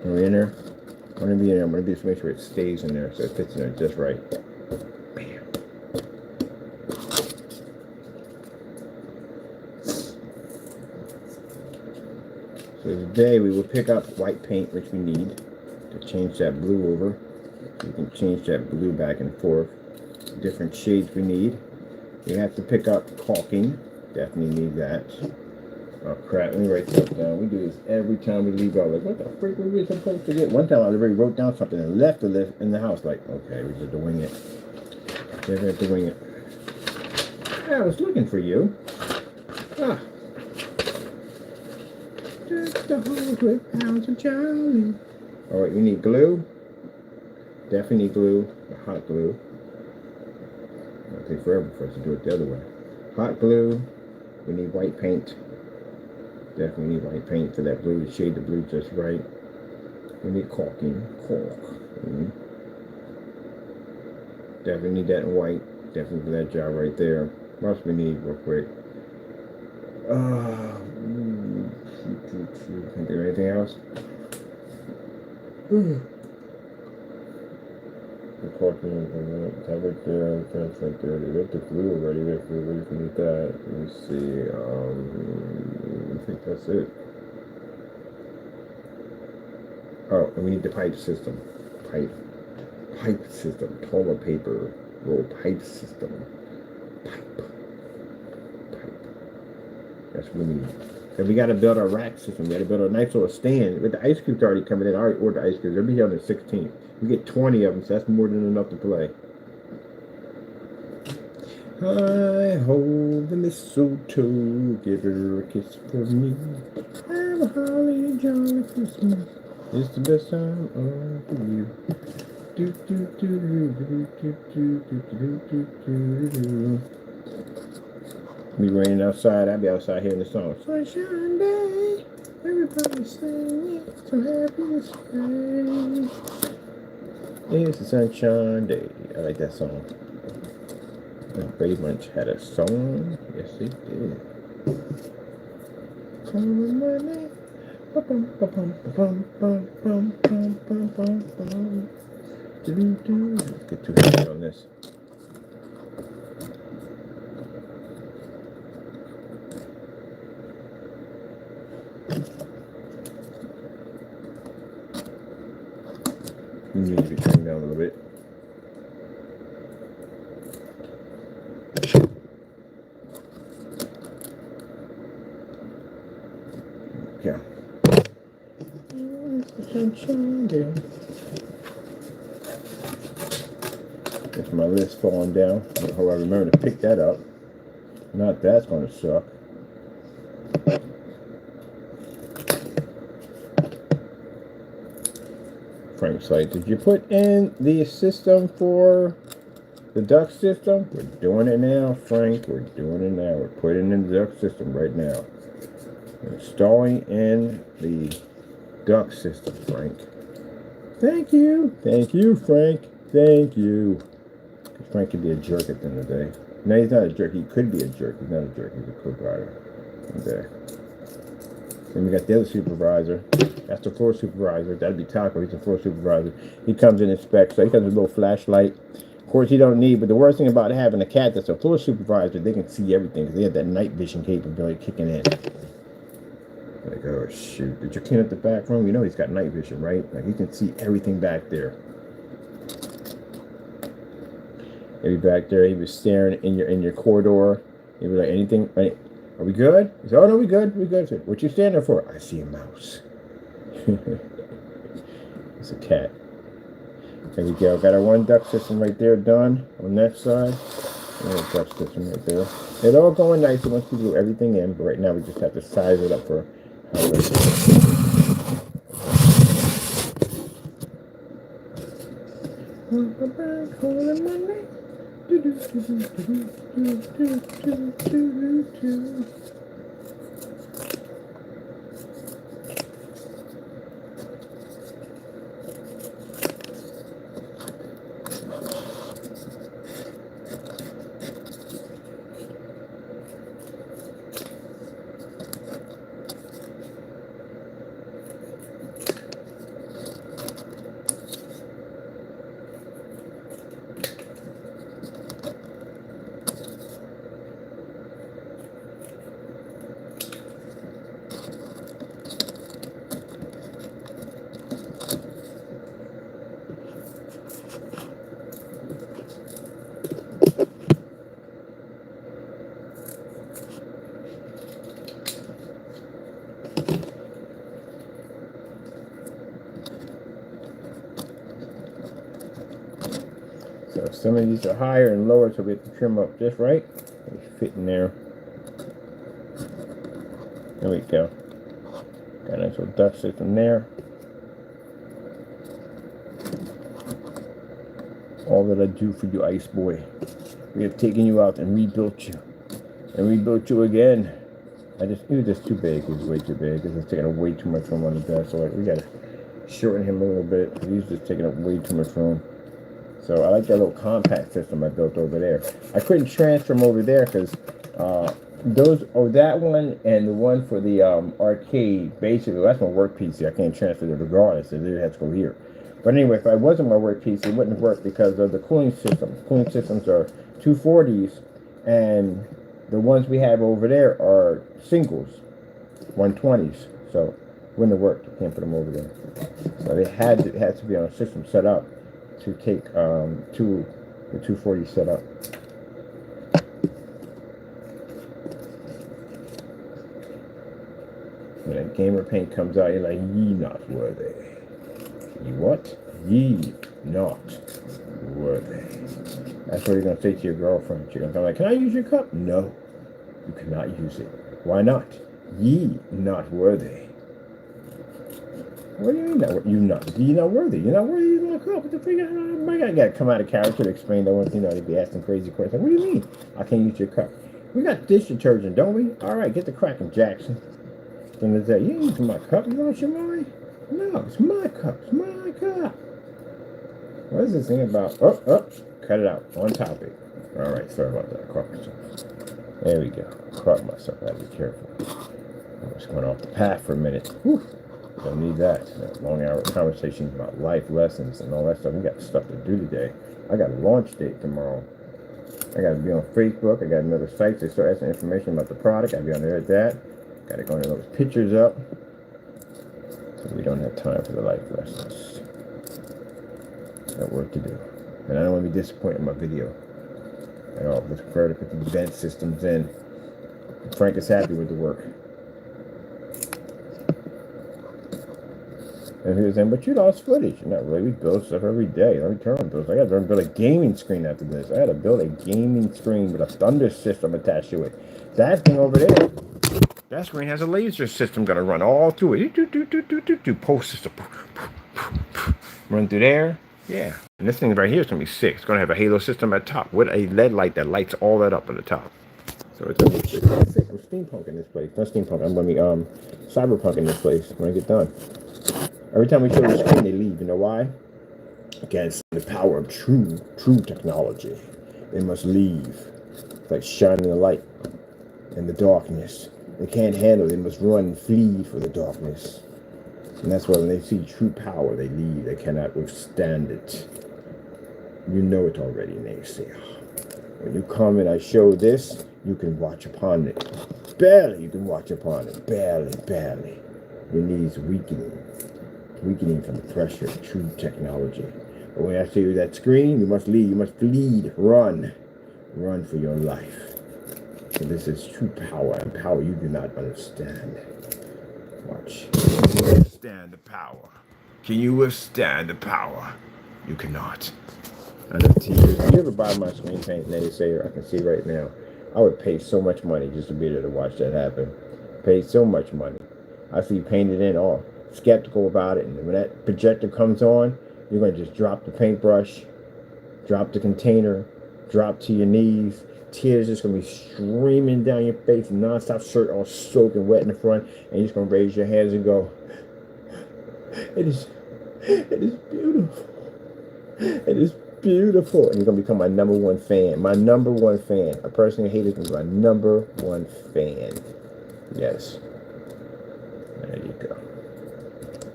Are we in there? I'm going to be in there. I'm going to just make sure it stays in there so it fits in there just right. Bam. So today we will pick up white paint, which we need to change that blue over. We can change that blue back and forth. Different shades we need. We have to pick up caulking. Definitely need that. Oh crap, let me write stuff down. We do this every time we leave out. Like, what the frick were we supposed to get? One time I already wrote down something and left the list in the house. Like, okay, we just have to wing it. Never have to wing it. Yeah, I was looking for you. Ah. Just a 100 pounds of Charlie. Alright, we need glue. Definitely need glue. Hot glue. It'll take forever for us to do it the other way. Hot glue. We need white paint. Definitely need white paint for that blue to shade the blue just right. We need caulking. Caulk. Definitely need that in white. Definitely for that job right there. What else we need real quick? Can't do anything else? The caulking right there, fence right there. They got the glue already there for where you can get that. Let me see. I think that's it. Oh, and we need the pipe system. Pipe system. Toilet paper. Roll pipe system. Pipe. That's what we need. And we got to build our rack system. We got to build a nice little stand. With the ice cubes already coming in, I already ordered the ice cubes. They'll be here on the 16th. We get 20 of them, so that's more than enough to play. I hold the mistletoe, give her a kiss for me. I'm a holly jolly Christmas. It's the best time of the year. Do do do do do do do do do do do. Be raining outside. I'll be outside hearing the song. Sunshine Day, everybody sing it. So happy it's day. It's a sunshine day. I like that song. Brady Bunch had a song. Yes, he did. Calling my name. Ba-bum, ba-bum, ba-bum, bum, bum, bum, bum, bum, bum. Do-do-do. Let's get 2 hands on this. You need to be turned down a little bit. Yeah. That's my list falling down. I hope I remember to pick that up. Not that's going to suck. Frank's like, did you put in the system for the duct system? We're doing it now, Frank. We're doing it now. We're putting in the duct system right now. We're installing in the duct system, Frank. Thank you. Thank you, Frank. Thank you. Frank could be a jerk at the end of the day. No, he's not a jerk. He could be a jerk. He's not a jerk. He's a provider. Okay. Then we got the other supervisor. That's the floor supervisor. That'd be Taco. He's the floor supervisor. He comes in and inspects. So he comes with a little flashlight. Of course, he don't need. But the worst thing about having a cat that's a floor supervisor, they can see everything because they have that night vision capability kicking in. Like, oh shoot! Did you clean up the back room? You know he's got night vision, right? Like he can see everything back there. He'd be back there. He was staring in your corridor. He'd be like, anything? Right? Are we good? He said, oh no, we good. We good. Said, what you standing there for? I see a mouse. It's a cat. There we go. Got our one duct system right there done on that side. Another duct system right there. It's all going nicely once we do everything in, but right now we just have to size it up for how we're So some of these are higher and lower, so we have to trim up just right. They fit in there. There we go. Got a nice little duct system there. All that I do for you, Ice Boy. We have taken you out and rebuilt you. And rebuilt you again. It was just too big. It was way too big. It was taking up way too much room on the desk. So we gotta shorten him a little bit. He's just taking up way too much room. So I like that little compact system I built over there. I couldn't transfer them over there because that one and the one for the arcade, basically, that's my work PC. I can't transfer it regardless. It has to go here. But anyway, if I wasn't my work PC, it wouldn't work because of the cooling system. Cooling systems are 240s, and the ones we have over there are singles, 120s. So it wouldn't have worked. You can't put them over there. So it had to be on a system set up to take the 240 set up. When that gamer paint comes out, you're like, ye not worthy. Ye what? Ye not worthy. That's what you're going to say to your girlfriend. You're going to be like, can I use your cup? No, you cannot use it. Why not? Ye not worthy. What do you mean? You're not worthy. You're not worthy. You're not cool. What the freak? I gotta come out of character to explain that one. They'd be asking crazy questions. Like, what do you mean? I can't use your cup. We got dish detergent, don't we? All right, get the Kraken, Jackson. Then they say, you ain't using my cup. You lost your mind? No, it's my cup. It's my cup. What is this thing about? Cut it out. On topic. All right, sorry about that. I caught myself. There we go. Caught myself. I gotta be careful. I was going off the path for a minute. Whew. Don't need that. Long hour conversations about life lessons and all that stuff. We got stuff to do today. I got a launch date tomorrow. I got to be on Facebook. I got another site to start asking information about the product. I'll be on there at that. Got to go into those pictures up. So we don't have time for the life lessons. Got work to do. And I don't want to be disappointed in my video at all. Let's prefer to put the vent systems in. Frank is happy with the work. And he was saying, but you lost footage. Not really. We build stuff every day. Let me turn on those. I got to build a gaming screen after this. I got to build a gaming screen with a thunder system attached to it. That thing over there, that screen has a laser system going to run all through it. Pulse system. Run through there. Yeah. And this thing right here is going to be sick. It's going to have a halo system at the top with a LED light that lights all that up at the top. So it's going to be sick. I'm steampunk in this place. Not steampunk. I'm going to be cyberpunk in this place when I get done. Every time we show the screen, they leave. You know why? Against the power of true technology. They must leave. It's like shining the light in the darkness. They can't handle it. They must run and flee for the darkness. And that's why when they see true power, they leave. They cannot withstand it. You know it already, naysayer. When you come and I show this, you can watch upon it. Barely you can watch upon it. Barely. Your knees weakening from the pressure of true technology. But when I show you that screen, you must lead. You must lead. Run for your life. So this is true power, and power you do not understand. Watch. Can you withstand the power? Can you withstand the power? You cannot. I know tears. If you ever buy my screen paint, naysayer, I can see right now. I would pay so much money just to be able to watch that happen. Pay so much money. I see you painted in all skeptical about it, and when that projector comes on, you're going to just drop the paintbrush, drop the container, drop to your knees. Tears just going to be streaming down your face, non-stop, shirt all soaking wet in the front, and you're just going to raise your hands and go, it is beautiful. It is beautiful. And you're going to become my number one fan. My number one fan. A person who hated me, my number one fan. Yes. There you go.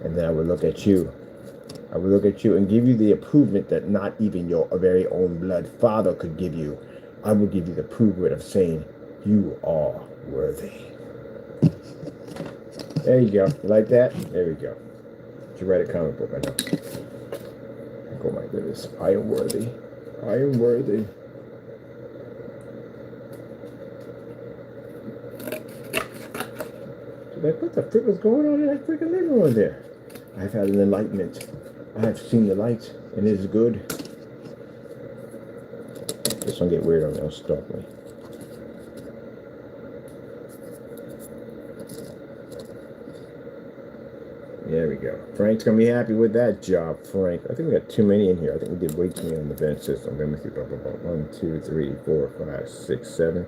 And then I would look at you. I would look at you and give you the approval that not even your very own blood father could give you. I will give you the approval of saying, you are worthy. There you go. You like that? There we go. You write a comic book, I know. Oh my goodness. I am worthy. I am worthy. Like, what the frick was going on in that freaking living room there? I've had an enlightenment. I have seen the light, and it is good. This one get weird on me. Don't stalk me. There we go. Frank's gonna be happy with that job, Frank. I think we got too many in here. I think we did way too many on the vent system. Let me see. 1, 2, 3, 4, 5, 6, 7.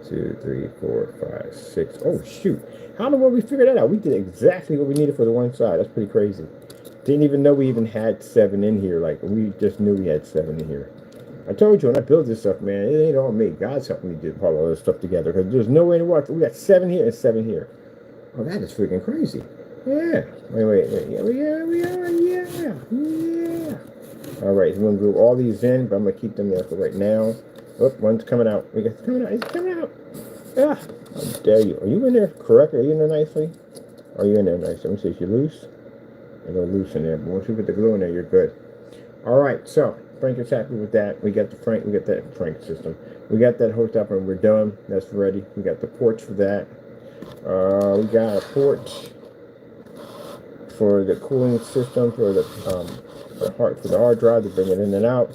2, 3, 4, 5, 6. Oh shoot! How in the world we figured that out? We did exactly what we needed for the one side. That's pretty crazy. Didn't even know we even had 7 in here. Like, we just knew we had 7 in here. I told you when I built this stuff, man, it ain't all me. God's helping me to pull all this stuff together because there's no way to watch. We got 7 here and 7 here. Oh, that is freaking crazy. Yeah. Wait. Yeah, we are. Yeah. All right, I'm gonna group all these in, but I'm gonna keep them there for right now. Oh, one's coming out. It's coming out. Ah, how dare you? Are you in there correctly? Are you in there nicely? Are you in there nicely? Let me see if you're loose. A little loose in there, but once you put the glue in there, you're good. All right, so Frank is happy with that. We got that Frank system. We got that hooked up and we're done. That's ready. We got the ports for that. We got a port for the cooling system for the hard drive to bring it in and out.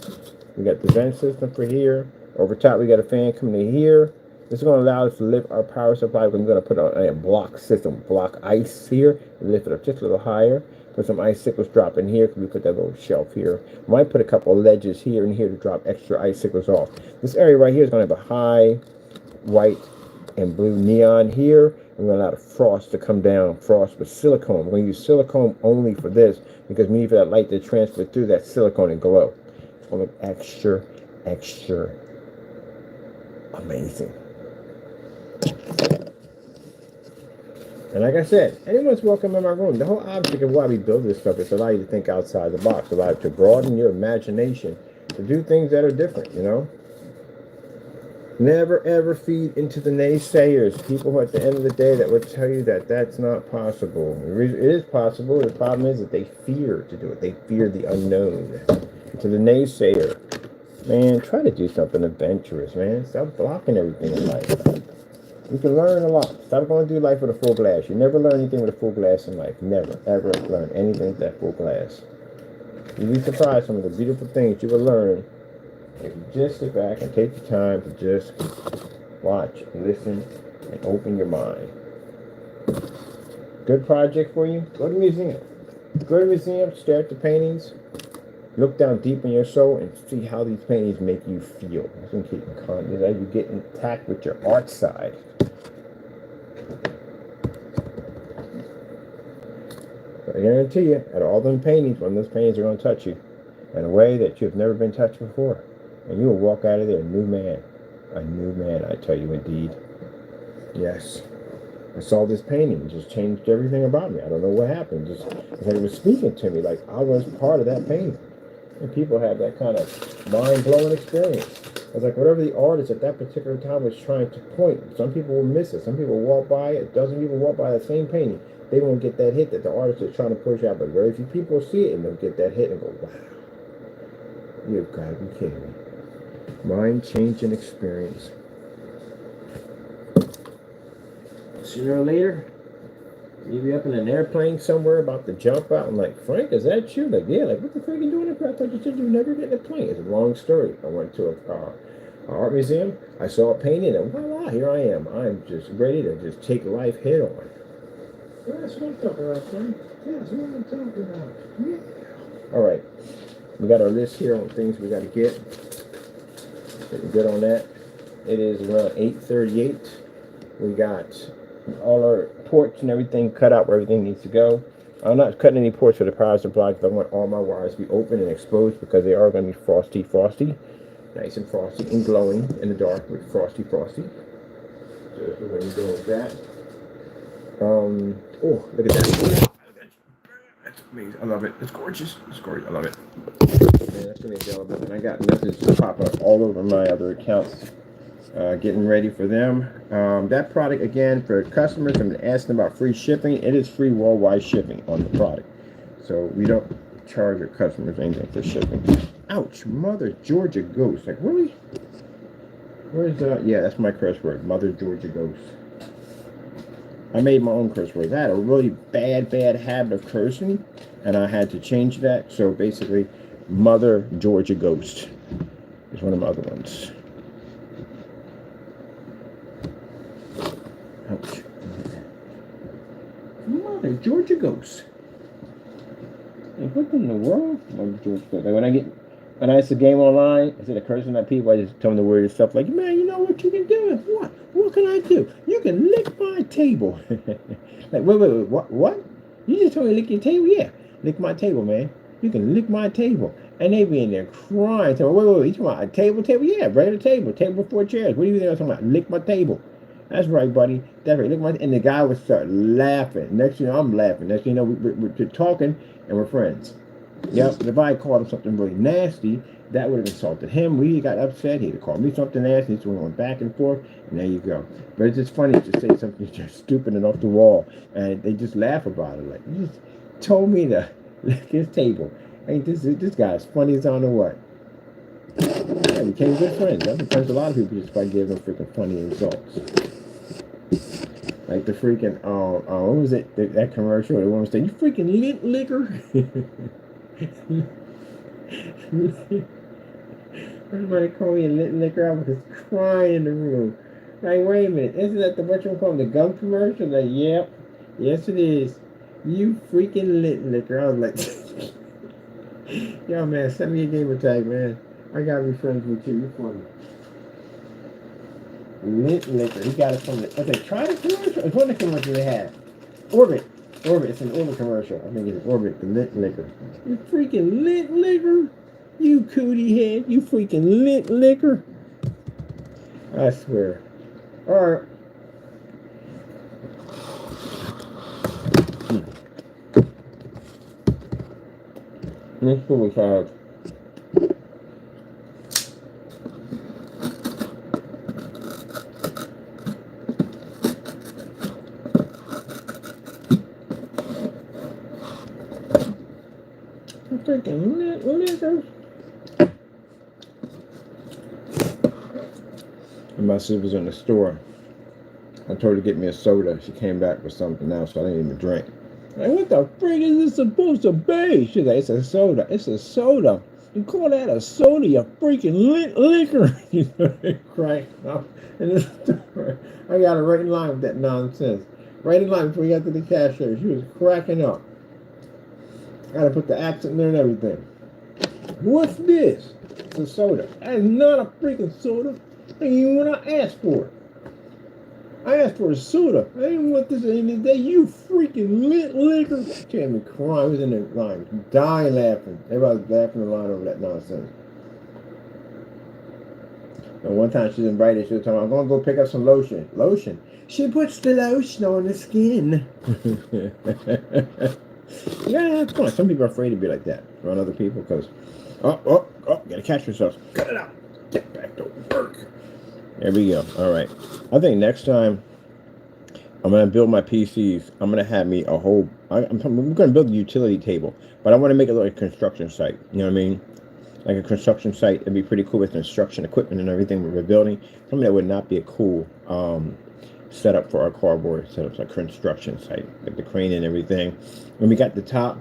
We got the vent system for here. Over top, we got a fan coming in here. This is going to allow us to lift our power supply. I'm going to put on a block system, block ice here, lift it up just a little higher. Put some icicles drop in here. Could we put that little shelf here? Might put a couple of ledges here and here to drop extra icicles off. This area right here is going to have a high white and blue neon here. We're going to allow the frost to come down. Frost with silicone. We're going to use silicone only for this because we need for that light to transfer through that silicone and glow. It's going to look extra, extra amazing. And like I said, anyone's welcome in my room. The whole object of why we build this stuff is to allow you to think outside the box, allow you to broaden your imagination, to do things that are different, you know? Never ever feed into the naysayers, people who at the end of the day that would tell you that that's not possible. It is possible. The problem is that they fear to do it. They fear the unknown. To the naysayer, man, try to do something adventurous, man. Stop blocking everything in life. You can learn a lot. Stop going through life with a full glass. You never learn anything with a full glass in life. Never, ever learn anything with that full glass. You'd be surprised some of the beautiful things you will learn if you just sit back and take the time to just watch, listen, and open your mind. Good project for you? Go to the museum. Go to the museum, stare at the paintings, look down deep in your soul, and see how these paintings make you feel. That's going to keep in contact as you get intact with your art side. I guarantee you, out of all them paintings, one of those paintings are going to touch you in a way that you have never been touched before. And you will walk out of there a new man. A new man, I tell you indeed. Yes. I saw this painting. It just changed everything about me. I don't know what happened. Just because it was speaking to me like I was part of that painting. And people have that kind of mind-blowing experience. It's like whatever the artist at that particular time was trying to point. Some people will miss it. Some people walk by it. Doesn't even walk by the same painting. They won't get that hit that the artist is trying to push out. But very few people see it and they'll get that hit and go, wow. You've got to be kidding me. Mind-changing experience. Sooner or later, you'll be up in an airplane somewhere about to jump out. I'm like, Frank, is that you? Like, yeah, like, what the fuck are you doing up here? I thought you said you never get in a plane. It's a long story. I went to an art museum. I saw a painting, and voila, here I am. I'm just ready to just take life head on. Yeah, that's what I'm talking about, Frank. Yeah, that's what I'm talking about. Yeah. All right. We got our list here on things we got to get. Getting good on that. It is around 8:38. We got all our ports and everything cut out where everything needs to go. I'm not cutting any ports for the power supply because I want all my wires to be open and exposed because they are going to be frosty. Nice and frosty and glowing in the dark with frosty. So that's what we're going to go with that. Oh, look at that. That's amazing. I love it. It's gorgeous. It's gorgeous. I love it. Man, that's going to be available. And I got messages pop up all over my other accounts. Getting ready for them. That product, again, for customers, I'm asking about free shipping. It is free worldwide shipping on the product. So we don't charge our customers anything for shipping. Ouch, Mother Georgia Ghost. Like, really? Where's yeah, that's my curse word. Mother Georgia Ghost. I made my own curse words. I had a really bad habit of cursing, and I had to change that. So basically, Mother Georgia Ghost is one of my other ones. Ouch. Mother Georgia Ghost. Like, what in the world? Mother Georgia Ghost. Like when I used to game online, instead of cursing at people, I just tell them the weird stuff like, man, you know what you can do? What? What can I do? You can lick my table. Like, wait, what? You just told me to lick your table? Yeah, lick my table, man. You can lick my table. And they be in there crying. So, wait, you talking about a table? Yeah, regular table with 4 chairs. What do you think I'm talking about? Lick my table. That's right, buddy. That's right. Look, and the guy would start laughing. Next thing you know, I'm laughing. Next thing you know, we're talking and we're friends. Yep. If I called him something really nasty, that would have insulted him. We got upset. He'd have called me something nasty. So we went back and forth, and there you go. But it's just funny to say something just stupid and off the wall, and they just laugh about it. Like, you just told me to lick his table. Hey, this guy's funny as I don't know what. Yeah, we became good friends. I've been friends with a lot of people just by giving them freaking funny insults. Like the freaking, what was it? That commercial, the woman said, you freaking lint liquor. Everybody called me a lint liquor. I was just crying in the room. Like, wait a minute, isn't that the whatchamacallit, the gum commercial? Like, yep, yes it is. You freaking lit liquor. I was like, yo, man, send me a gamer tag, man. I gotta be friends with you. You're funny. Lit liquor. He got it from the. Okay, try the commercial. It's one of the commercials they had. Orbit. Orbit. It's an Orbit commercial. I think it's Orbit, the lit liquor. You freaking lit liquor. You cootie head. You freaking lit liquor. I swear. All right. Next one we have. Freaking lit liquor. And my sister was in the store. I told her to get me a soda. She came back with something else, so I didn't even drink. Like, what the frig is this supposed to be? She's like, it's a soda. It's a soda. You call that a soda, you freaking lit liquor. You know, they cracked up in the store. I got her right in line with that nonsense. Right in line before we got to the cashier. She was cracking up. I gotta put the accent there and everything. What's this? It's a soda. That is not a freaking soda. I ain't even when I asked for it. I asked for a soda. I didn't want this any day. You freaking lit liquor. She had me crying. I was in the line, dying laughing. Everybody was laughing in the line over that nonsense. And one time she's invited. She was telling me, I'm going to go pick up some lotion. Lotion? She puts the lotion on the skin. Yeah, that's fun. Some people are afraid to be like that around other people because, gotta catch yourself. Cut it out. Get back to work. There we go. All right. I think next time I'm going to build my PCs. I'm going to have me a whole... I'm going to build a utility table, but I want to make it like a construction site. You know what I mean? Like a construction site. It'd be pretty cool with construction equipment and everything we're building. Something that would not be a cool setup for our cardboard setups, like construction site, like the crane and everything. And we got the top.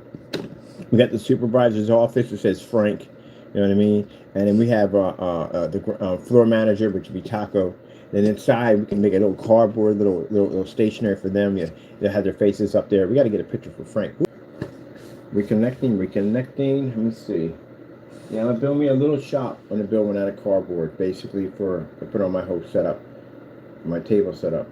We got the supervisor's office. It says Frank. You know what I mean? And then we have the floor manager, which would be Taco. Then inside, we can make a little cardboard, little stationery for them. Yeah, they have their faces up there. We got to get a picture for Frank. Reconnecting. Let me see. Yeah, I'm gonna build me a little shop. I'm gonna build one out of cardboard, basically to put on my whole setup, my table setup.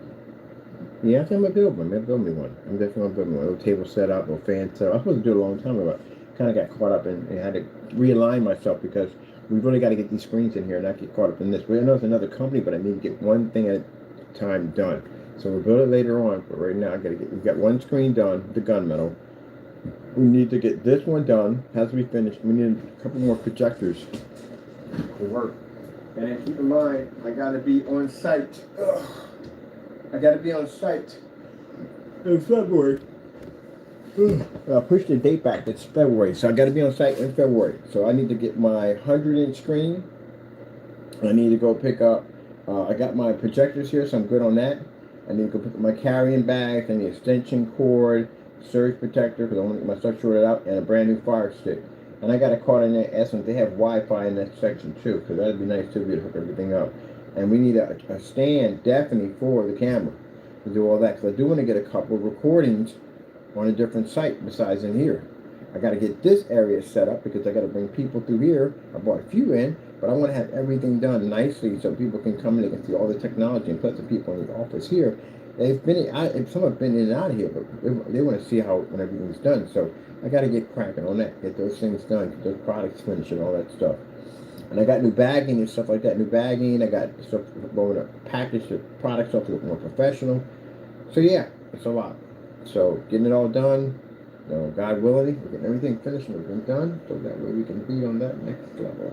Yeah, I think I'm gonna build one. I'm gonna build me one. I'm definitely gonna build me one. A little table setup, a little fan setup. I was supposed to do it a long time ago. Kind of got caught up and had to realign myself because we really got to get these screens in here and not get caught up in this. We know it's another company, but I need to get one thing at a time done. So we'll build it later on, but right now we've got one screen done, the gunmetal. We need to get this one done. Has to be finished. We need a couple more projectors to work. And then keep in mind, I gotta be on site. Ugh. I gotta be on site in February. I pushed the date back. It's February, so I got to be on site in February. So I need to get my 100-inch screen. I need to go pick up. I got my projectors here, so I'm good on that. I need to go pick up my carrying bags and the extension cord, surge protector because I want to get my stuff sorted out, and a brand new fire stick. And I got a card in there. Essence, they have Wi-Fi in that section too, because that'd be nice too to hook everything up. And we need a stand definitely for the camera to do all that. Because I do want to get a couple of recordings on a different site besides in here. I got to get this area set up because I got to bring people through here. I brought a few in, but I want to have everything done nicely so people can come in and can see all the technology. And plus the people in the office here, they've been some have been in and out of here, but they want to see how when everything's done. So I got to get cracking on that, get those things done, get those products finished and all that stuff. And I got new bagging and stuff like that. New bagging. I got stuff going to package the products up to look more professional. So yeah, it's a lot. So getting it all done, God willing, we're getting everything finished and everything done, so that way we can be on that next level.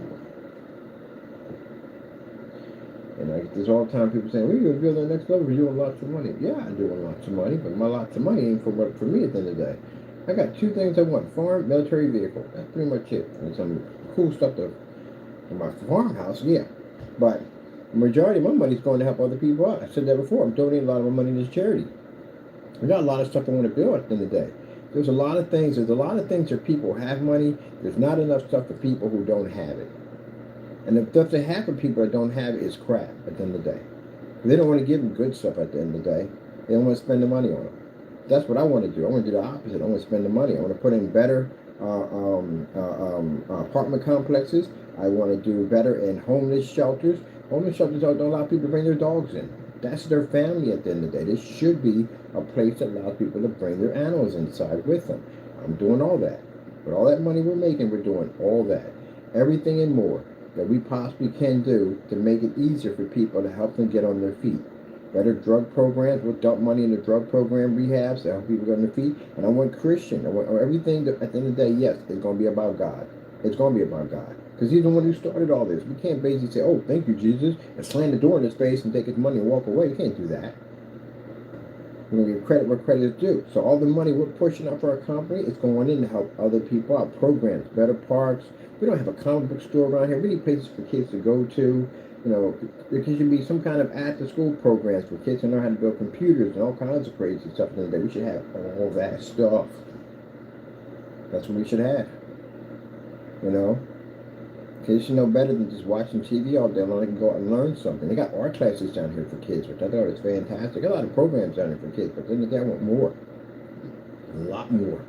And I get this all the time, people saying, well, you're going to be on the next level because you're doing lots of money. Yeah, I'm doing lots of money, but my lots of money ain't for me at the end of the day. I got two things I want: farm, military vehicle. That's pretty much it. And some cool stuff in my farmhouse, yeah. But the majority of my money is going to help other people out. I said that before. I'm donating a lot of my money to charity. I got a lot of stuff I want to build at the end of the day. There's a lot of things where people have money. There's not enough stuff for people who don't have it. And the stuff they have for people that don't have it is crap at the end of the day. They don't want to give them good stuff at the end of the day. They don't want to spend the money on them. That's what I want to do. I want to do the opposite. I want to spend the money. I want to put in better apartment complexes. I want to do better in homeless shelters. Homeless shelters don't allow people to bring their dogs in. That's their family at the end of the day. This should be a place that allows people to bring their animals inside with them. I'm doing all that. With all that money we're making, we're doing all that. Everything and more that we possibly can do to make it easier for people to help them get on their feet. Better drug programs. We'll dump money in the drug program rehabs to help people get on their feet. And I want Christian. I want everything that, at the end of the day, yes, it's going to be about God. It's going to be about God. Because he's the one who started all this. We can't basically say, oh, thank you, Jesus, and slam the door in his face and take his money and walk away. We can't do that. We're going to give credit where credit is due. So all the money we're pushing up for our company is going in to help other people out. Programs, better parks. We don't have a comic book store around here. We need places for kids to go to. You know, there should be some kind of after-school programs for kids to learn how to build computers and all kinds of crazy stuff. We should have all that stuff. That's what we should have. You know, kids should know better than just watching TV all day long. They can go out and learn something. They got art classes down here for kids, which I thought was fantastic. A lot of programs down here for kids, but then I want more, a lot more.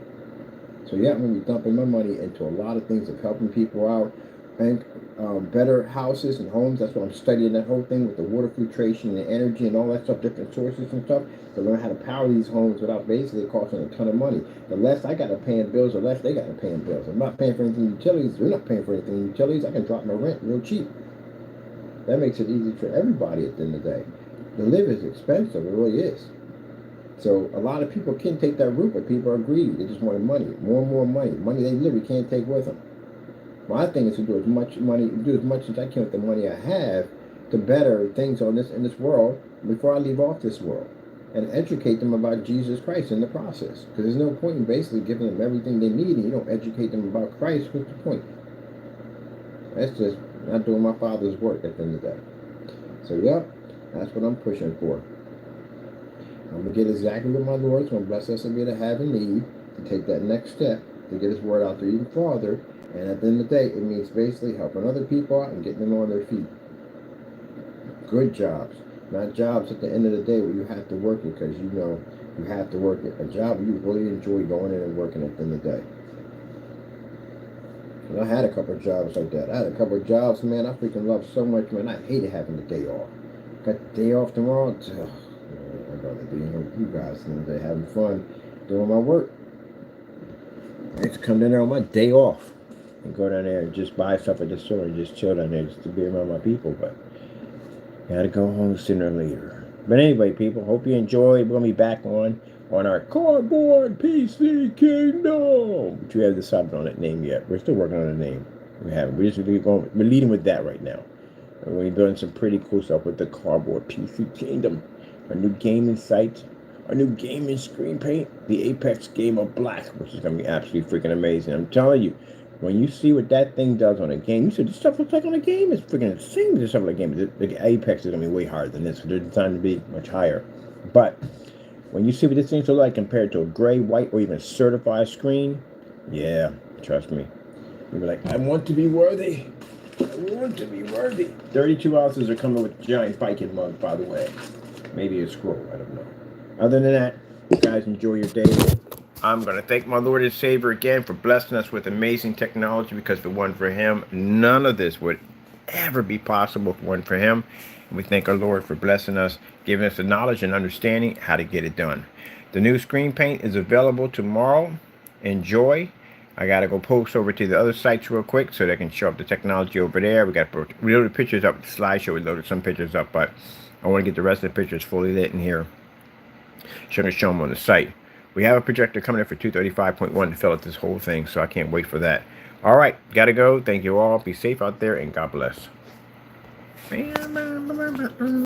So yeah, I'm going to be dumping my money into a lot of things of helping people out. And better houses and homes. That's what I'm studying, that whole thing with the water filtration and the energy and all that stuff, different sources and stuff, to learn how to power these homes without basically costing a ton of money. The less I got to pay in bills, the less they got to pay in bills. I'm not paying for anything in utilities. We're not paying for anything in utilities. I can drop my rent real cheap. That makes it easy for everybody at the end of the day. The live is expensive. It really is. So a lot of people can take that route, but people are greedy. They just want money, more and more money. Money they literally can't take with them. My thing is to do as much as I can with the money I have to better things in this world before I leave off this world, and educate them about Jesus Christ in the process. Because there's no point in basically giving them everything they need and you don't educate them about Christ. What's the point? That's just not doing my Father's work at the end of the day. So yep, that's what I'm pushing for. I'm gonna get exactly what my Lord's gonna bless us to be to have a need to take that next step to get His word out there even farther. And at the end of the day, it means basically helping other people out and getting them on their feet. Good jobs. Not jobs at the end of the day where you have to work it because you know you have to work it. A job where you really enjoy going in and working at the end of the day. And I had a couple of jobs like that. I had a couple of jobs, man, I freaking loved so much, man. I hated having the day off. Got the day off tomorrow. I'd rather be here with you guys than the day having fun doing my work. I used to come down there on my day off and go down there and just buy stuff at the store and just chill down there just to be around my people. But gotta go home sooner or later. But anyway, people, hope you enjoyed. We're gonna be back on our Cardboard PC Kingdom. But we haven't decided on that name yet. We're still working on a name. We haven't. We're leading with that right now. And we're doing some pretty cool stuff with the Cardboard PC Kingdom. Our new gaming site, our new gaming screen paint, the Apex Game of Black, which is gonna be absolutely freaking amazing. I'm telling you. When you see what that thing does on a game, you said this stuff looks like on a game. It's freaking insane. This stuff on a game. The Apex is going to be way harder than this. They're designed to be much higher. But when you see what this thing looks like compared to a gray, white, or even a certified screen, yeah, trust me. You'll be like, I want to be worthy. I want to be worthy. 32 ounces are coming with giant Viking mugs, by the way. Maybe a scroll. I don't know. Other than that, you guys enjoy your day. I'm going to thank my Lord and Savior again for blessing us with amazing technology, because if it wasn't for Him, none of this would ever be possible if it wasn't for Him. And we thank our Lord for blessing us, giving us the knowledge and understanding how to get it done. The new screen paint is available tomorrow. Enjoy. I got to go post over to the other sites real quick so they can show up the technology over there. We got to load the pictures up with the slideshow. We loaded some pictures up, but I want to get the rest of the pictures fully lit in here. Show them on the site. We have a projector coming in for 235.1 to fill out this whole thing, so I can't wait for that. All right, gotta go. Thank you all. Be safe out there, and God bless.